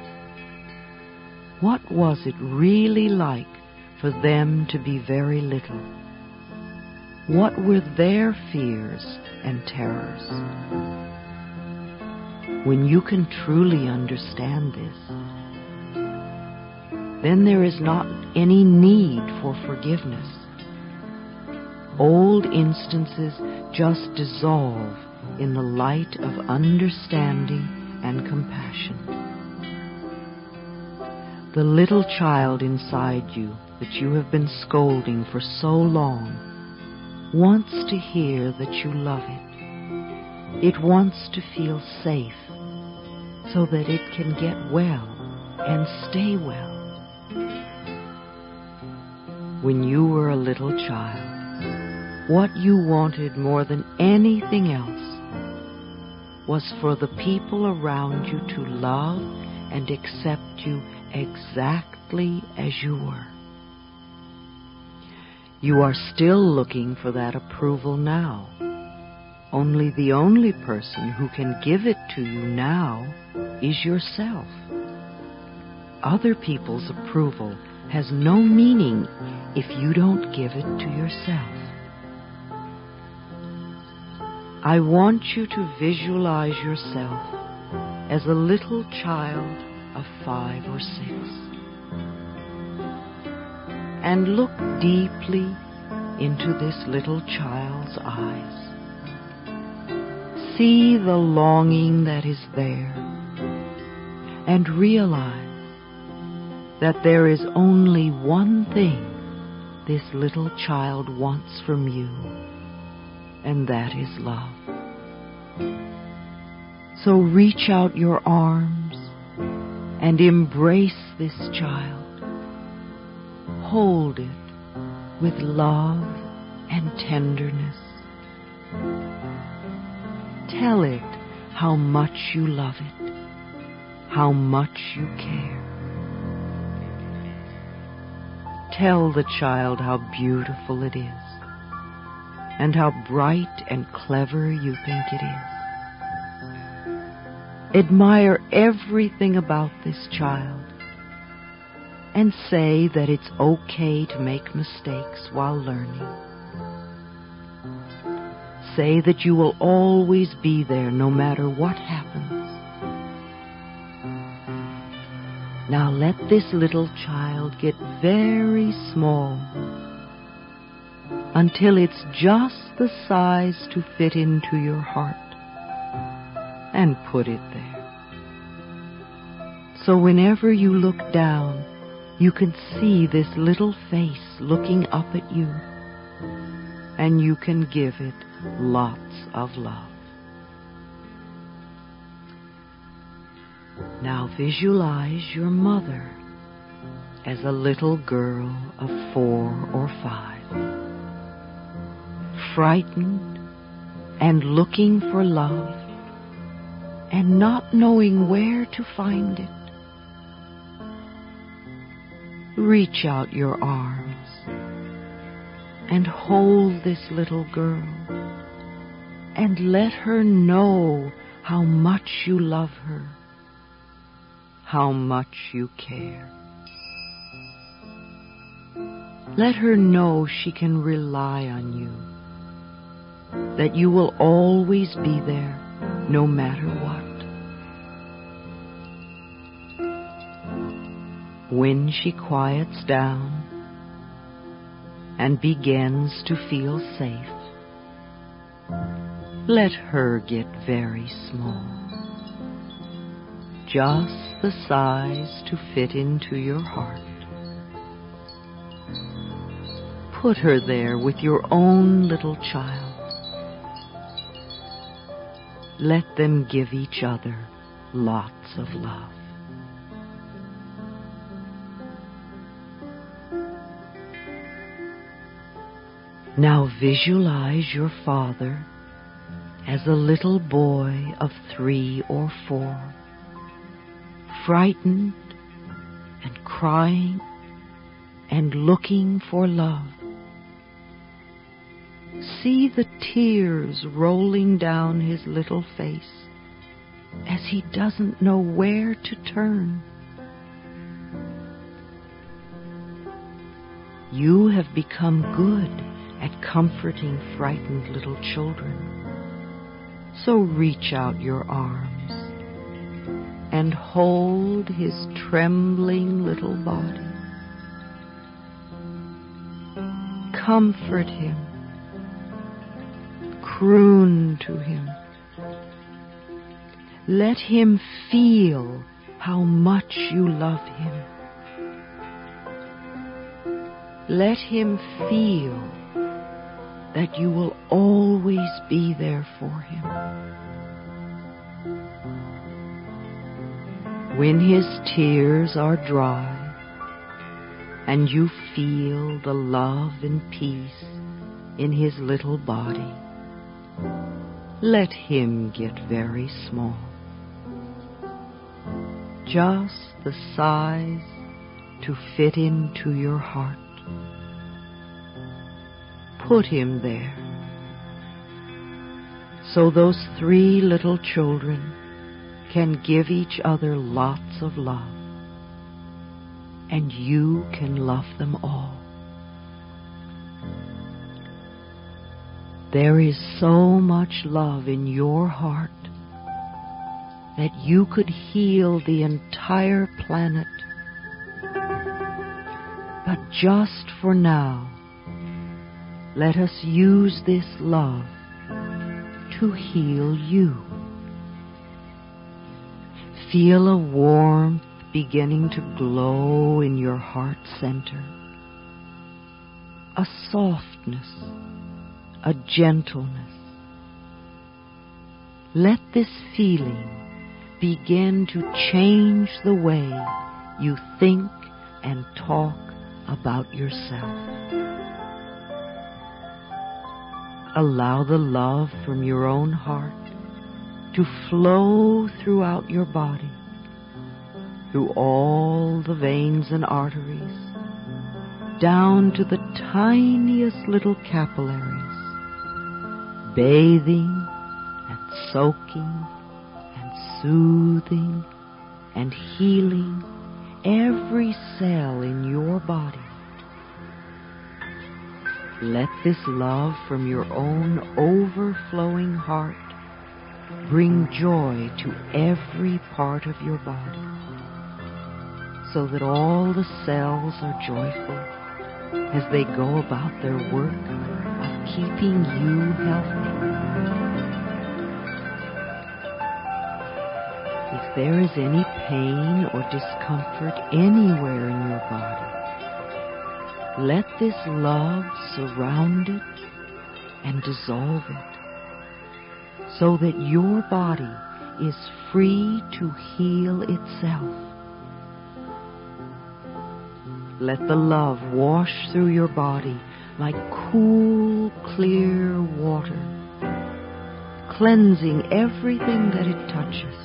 What was it really like for them to be very little? What were their fears and terrors? When you can truly understand this, then there is not any need for forgiveness. Old instances just dissolve in the light of understanding and compassion. The little child inside you that you have been scolding for so long wants to hear that you love it. It wants to feel safe so that it can get well and stay well. When you were a little child, what you wanted more than anything else was for the people around you to love and accept you exactly as you were. You are still looking for that approval now. Only the only person who can give it to you now is yourself. Other people's approval has no meaning if you don't give it to yourself. I want you to visualize yourself as a little child of 5 or 6. And look deeply into this little child's eyes. See the longing that is there, and realize that there is only one thing this little child wants from you, and that is love. So reach out your arms and embrace this child. Hold it with love and tenderness. Tell it how much you love it, how much you care. Tell the child how beautiful it is, and how bright and clever you think it is. Admire everything about this child, and say that it's okay to make mistakes while learning. Say that you will always be there no matter what happens. Now let this little child get very small until it's just the size to fit into your heart, and put it there. So whenever you look down, you can see this little face looking up at you, and you can give it lots of love. Now visualize your mother as a little girl of 4 or 5, frightened and looking for love and not knowing where to find it. Reach out your arms and hold this little girl and let her know how much you love her, how much you care. Let her know she can rely on you, that you will always be there no matter what. When she quiets down and begins to feel safe, let her get very small, just the size to fit into your heart. Put her there with your own little child. Let them give each other lots of love. Now visualize your father as a little boy of 3 or 4, frightened and crying and looking for love. See the tears rolling down his little face as he doesn't know where to turn. You have become good at comforting frightened little children. So reach out your arms and hold his trembling little body. Comfort him. Croon to him. Let him feel how much you love him. Let him feel that you will always be there for him. When his tears are dry and you feel the love and peace in his little body, let him get very small, just the size to fit into your heart. Put him there, so those 3 little children can give each other lots of love, and you can love them all. There is so much love in your heart that you could heal the entire planet. But just for now, let us use this love to heal you. Feel a warmth beginning to glow in your heart center, a softness, a gentleness. Let this feeling begin to change the way you think and talk about yourself. Allow the love from your own heart to flow throughout your body, through all the veins and arteries, down to the tiniest little capillaries, bathing and soaking and soothing and healing every cell in your body. Let this love from your own overflowing heart bring joy to every part of your body, so that all the cells are joyful as they go about their work of keeping you healthy. If there is any pain or discomfort anywhere in your body, let this love surround it and dissolve it, so that your body is free to heal itself. Let the love wash through your body like cool, clear water, cleansing everything that it touches.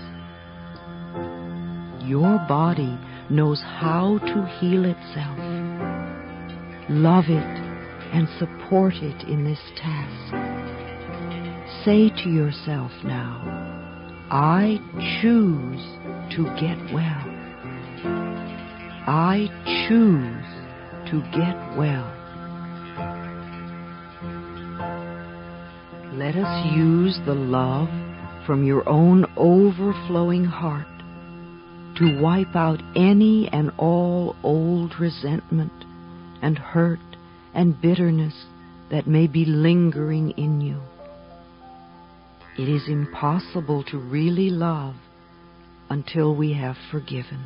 Your body knows how to heal itself. Love it and support it in this task. Say to yourself now, I choose to get well. I choose to get well. Let us use the love from your own overflowing heart to wipe out any and all old resentment and hurt and bitterness that may be lingering in you. It is impossible to really love until we have forgiven.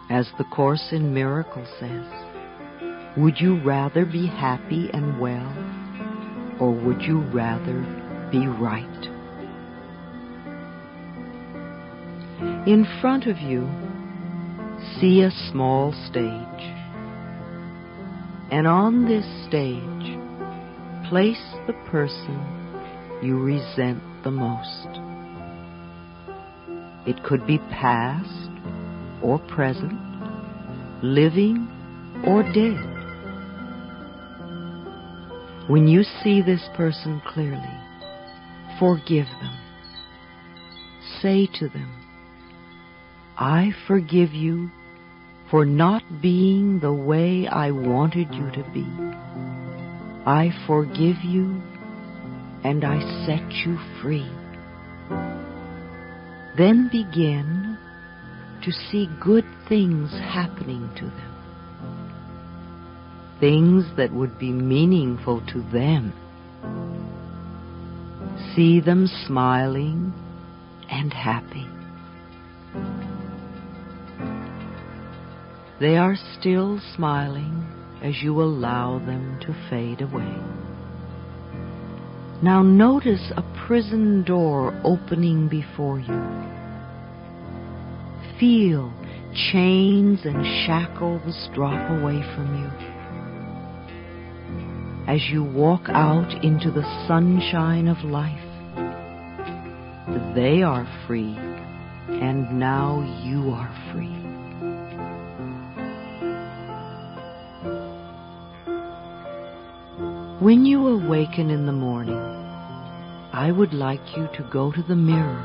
As the Course in Miracles says, would you rather be happy and well, or would you rather be right? In front of you, see a small stage. And on this stage, place the person you resent the most. It could be past or present, living or dead. When you see this person clearly, forgive them. Say to them, I forgive you for not being the way I wanted you to be. I forgive you and I set you free. Then begin to see good things happening to them. Things that would be meaningful to them. See them smiling and happy. They are still smiling as you allow them to fade away. Now notice a prison door opening before you. Feel chains and shackles drop away from you. As you walk out into the sunshine of life, they are free, and now you are free. When you awaken in the morning, I would like you to go to the mirror,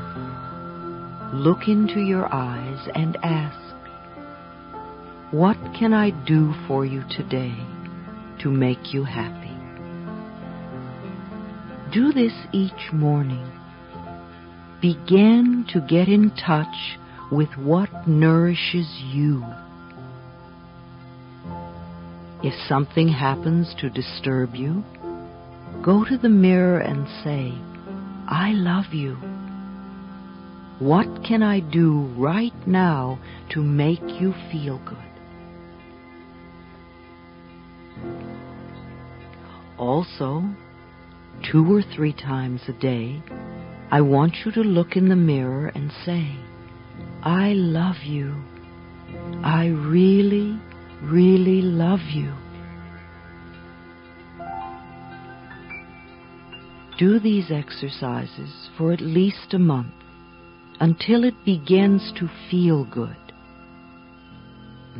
look into your eyes and ask, what can I do for you today to make you happy? Do this each morning. Begin to get in touch with what nourishes you. If something happens to disturb you, go to the mirror and say, I love you. What can I do right now to make you feel good? Also, 2 or 3 times a day, I want you to look in the mirror and say, I love you. I really, really love you. Do these exercises for at least a month until it begins to feel good.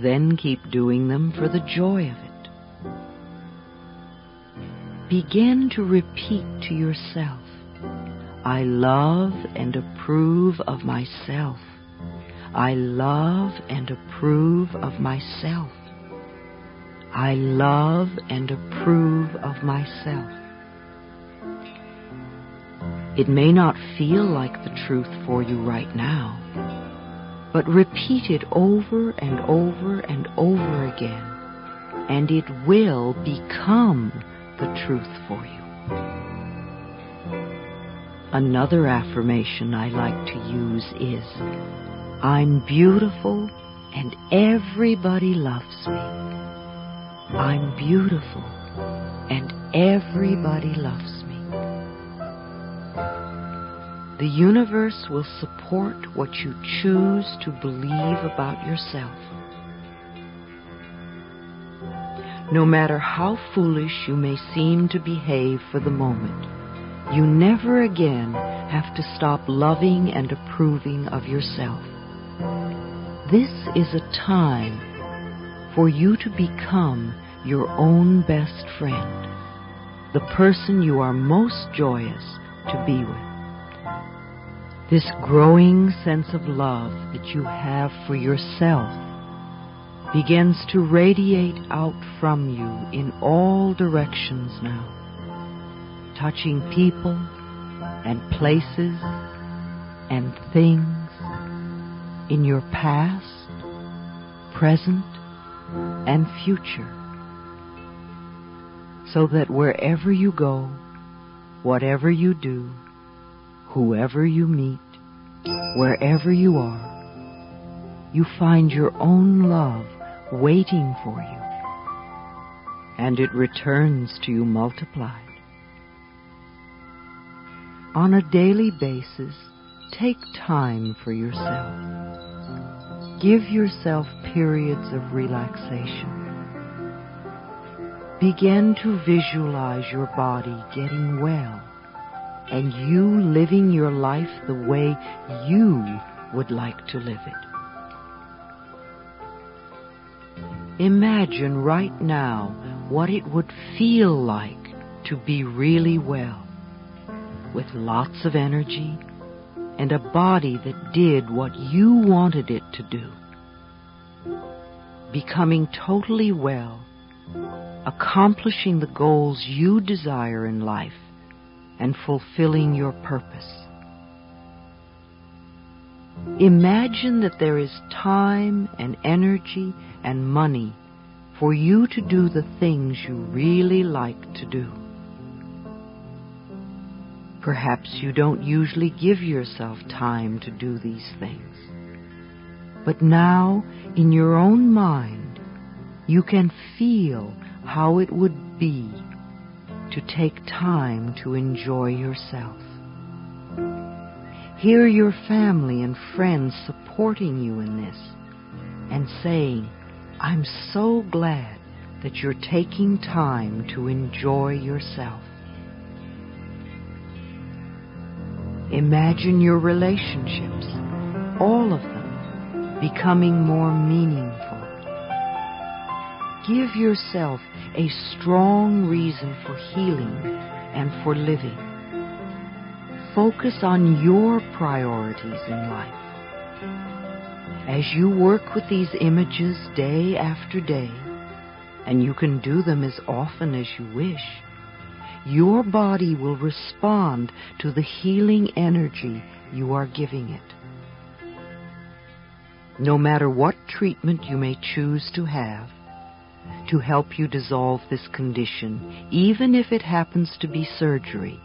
Then keep doing them for the joy of it. Begin to repeat to yourself, I love and approve of myself. I love and approve of myself. I love and approve of myself. It may not feel like the truth for you right now, but repeat it over and over and over again, and it will become the truth for you. Another affirmation I like to use is, I'm beautiful and everybody loves me. I'm beautiful and everybody loves me. The universe will support what you choose to believe about yourself. No matter how foolish you may seem to behave for the moment, you never again have to stop loving and approving of yourself. This is a time for you to become your own best friend, the person you are most joyous to be with. This growing sense of love that you have for yourself begins to radiate out from you in all directions now, touching people and places and things in your past, present, and future, so that wherever you go, whatever you do, whoever you meet, wherever you are, you find your own love waiting for you, and it returns to you multiplied. On a daily basis, take time for yourself. Give yourself periods of relaxation. Begin to visualize your body getting well and you living your life the way you would like to live it. Imagine right now what it would feel like to be really well, with lots of energy and a body that did what you wanted it to do. Becoming totally well, accomplishing the goals you desire in life, and fulfilling your purpose. Imagine that there is time and energy and money for you to do the things you really like to do. Perhaps you don't usually give yourself time to do these things, but now, in your own mind, you can feel how it would be to take time to enjoy yourself. Hear your family and friends supporting you in this and saying, I'm so glad that you're taking time to enjoy yourself. Imagine your relationships, all of them, becoming more meaningful. Give yourself a strong reason for healing and for living. Focus on your priorities in life. As you work with these images day after day, and you can do them as often as you wish, your body will respond to the healing energy you are giving it. No matter what treatment you may choose to have to help you dissolve this condition, even if it happens to be surgery,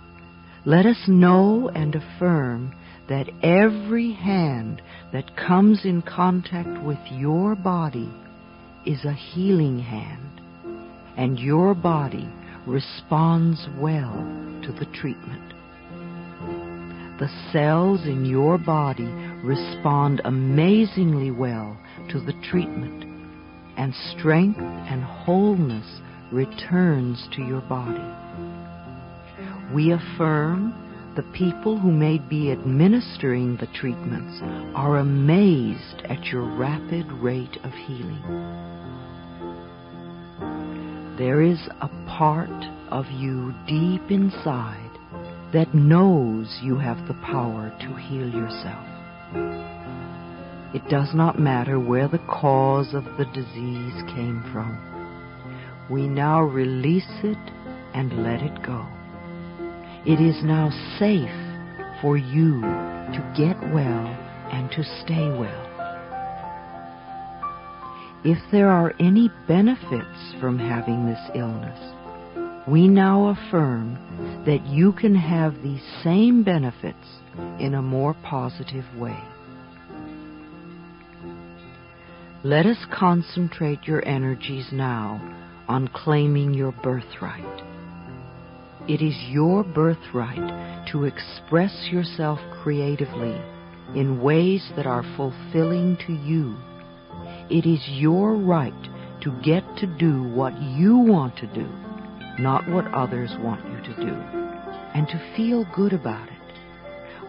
let us know and affirm that every hand that comes in contact with your body is a healing hand, and your body responds well to the treatment. The cells in your body respond amazingly well to the treatment, and strength and wholeness returns to your body. We affirm the people who may be administering the treatments are amazed at your rapid rate of healing. There is a part of you deep inside that knows you have the power to heal yourself. It does not matter where the cause of the disease came from. We now release it and let it go. It is now safe for you to get well and to stay well. If there are any benefits from having this illness, we now affirm that you can have these same benefits in a more positive way. Let us concentrate your energies now on claiming your birthright. It is your birthright to express yourself creatively in ways that are fulfilling to you. It is your right to get to do what you want to do, not what others want you to do, and to feel good about it.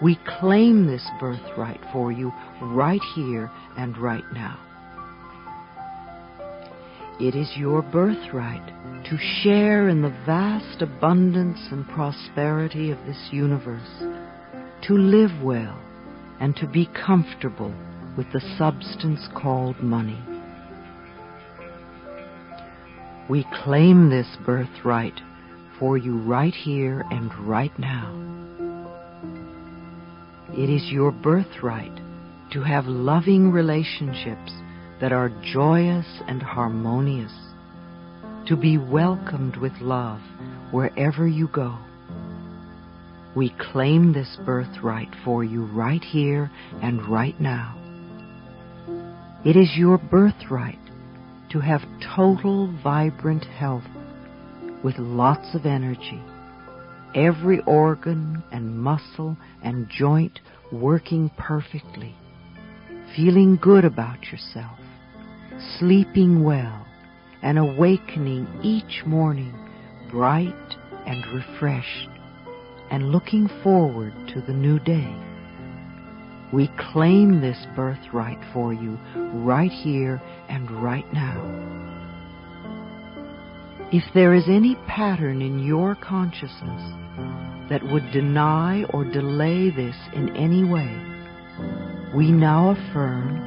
We claim this birthright for you right here and right now. It is your birthright to share in the vast abundance and prosperity of this universe, to live well, and to be comfortable with the substance called money. We claim this birthright for you right here and right now. It is your birthright to have loving relationships that are joyous and harmonious, to be welcomed with love wherever you go. We claim this birthright for you right here and right now. It is your birthright to have total vibrant health with lots of energy, every organ and muscle and joint working perfectly, feeling good about yourself, sleeping well, and awakening each morning bright and refreshed, and looking forward to the new day. We claim this birthright for you right here and right now. If there is any pattern in your consciousness that would deny or delay this in any way, we now affirm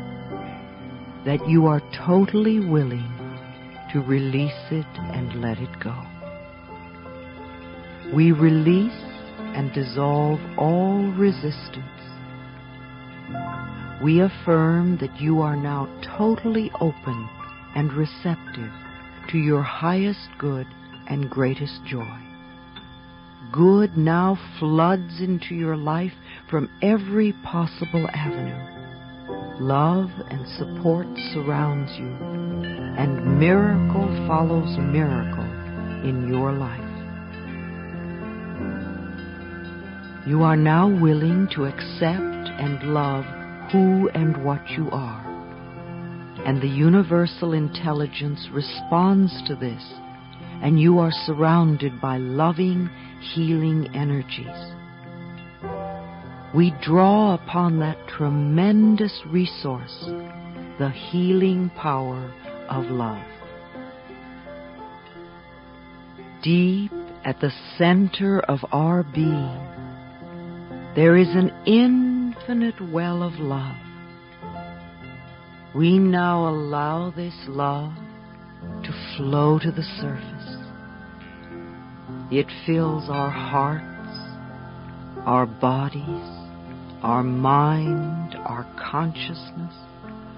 that you are totally willing to release it and let it go. We release and dissolve all resistance. We affirm that you are now totally open and receptive to your highest good and greatest joy. Good now floods into your life from every possible avenue. Love and support surrounds you, and miracle follows miracle in your life. You are now willing to accept and love who and what you are, and the universal intelligence responds to this, and you are surrounded by loving, healing energies. We draw upon that tremendous resource, the healing power of love. Deep at the center of our being, there is an infinite well of love. We now allow this love to flow to the surface. It fills our hearts, our bodies, our mind, our consciousness,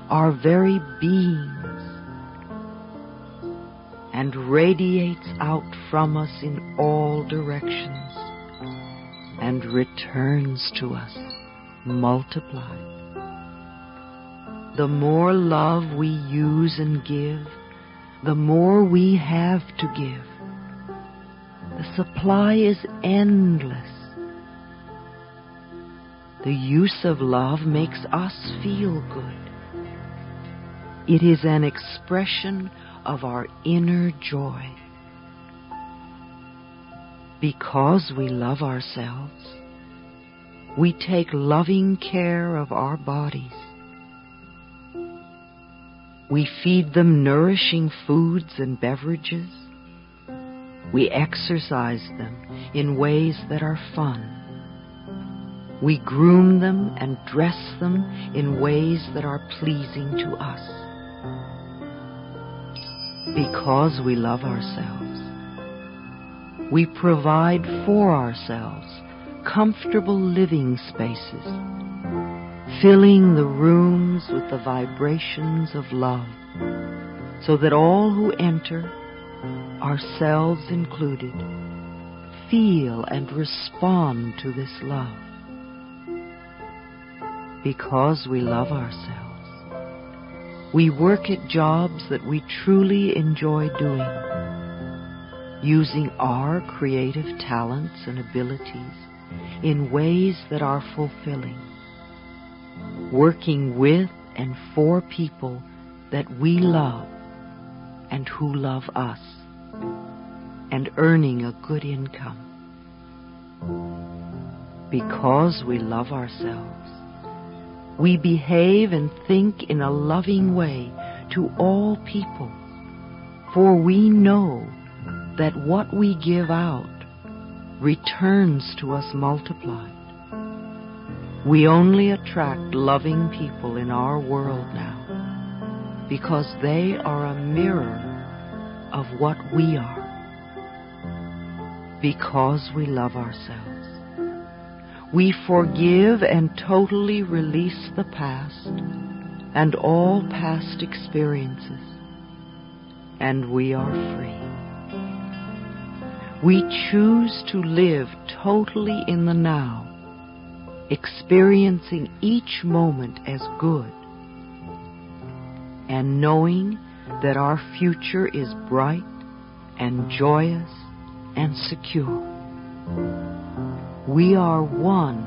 our very beings, and radiates out from us in all directions and returns to us multiplied. The more love we use and give, the more we have to give. The supply is endless. The use of love makes us feel good. It is an expression of our inner joy. Because we love ourselves, we take loving care of our bodies. We feed them nourishing foods and beverages. We exercise them in ways that are fun. We groom them and dress them in ways that are pleasing to us. Because we love ourselves, we provide for ourselves comfortable living spaces, filling the rooms with the vibrations of love, so that all who enter, ourselves included, feel and respond to this love. Because we love ourselves, we work at jobs that we truly enjoy doing, using our creative talents and abilities in ways that are fulfilling, working with and for people that we love and who love us, and earning a good income. Because we love ourselves, we behave and think in a loving way to all people, for we know that what we give out returns to us multiplied. We only attract loving people in our world now because they are a mirror of what we are. Because we love ourselves, we forgive and totally release the past and all past experiences, and we are free. We choose to live totally in the now, experiencing each moment as good, and knowing that our future is bright and joyous and secure. We are one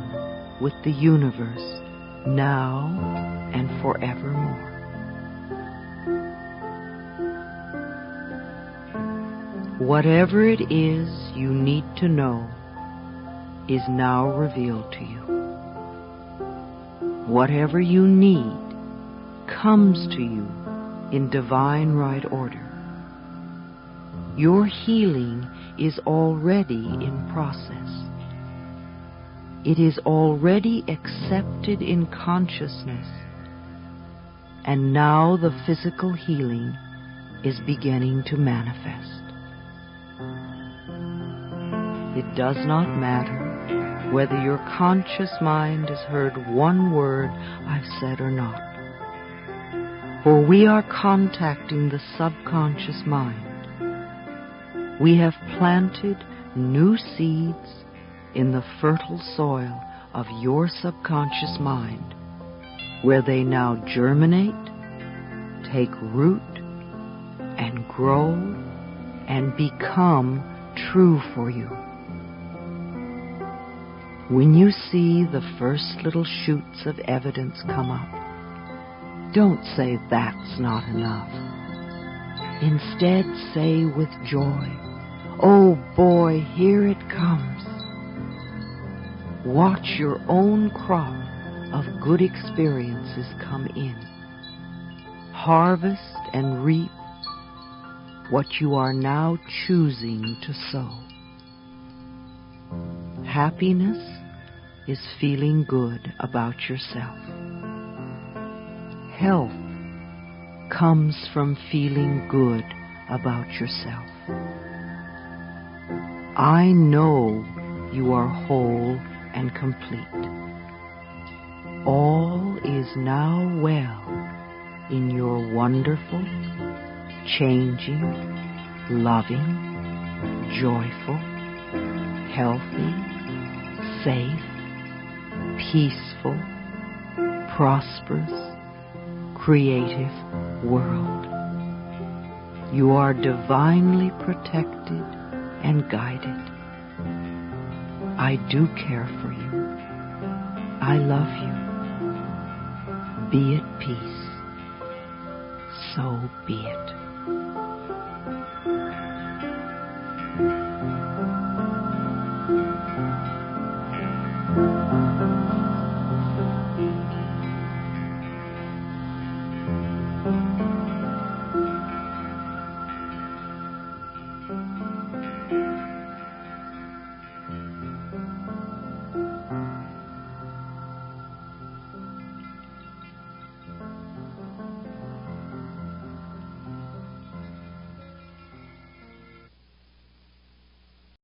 with the universe now and forevermore. Whatever it is you need to know is now revealed to you. Whatever you need comes to you in divine right order. Your healing is already in process. It is already accepted in consciousness, and now the physical healing is beginning to manifest. It does not matter whether your conscious mind has heard one word I've said or not, for we are contacting the subconscious mind. We have planted new seeds in the fertile soil of your subconscious mind, where they now germinate, take root, and grow, and become true for you. When you see the first little shoots of evidence come up, don't say that's not enough. Instead, say with joy, "Oh boy, here it comes." Watch your own crop of good experiences come in. Harvest and reap what you are now choosing to sow. Happiness is feeling good about yourself. Health comes from feeling good about yourself. I know you are whole and complete. All is now well in your wonderful, changing, loving, joyful, healthy, safe, peaceful, prosperous, creative world. You are divinely protected and guided. I do care for you. I love you. Be at peace. So be it.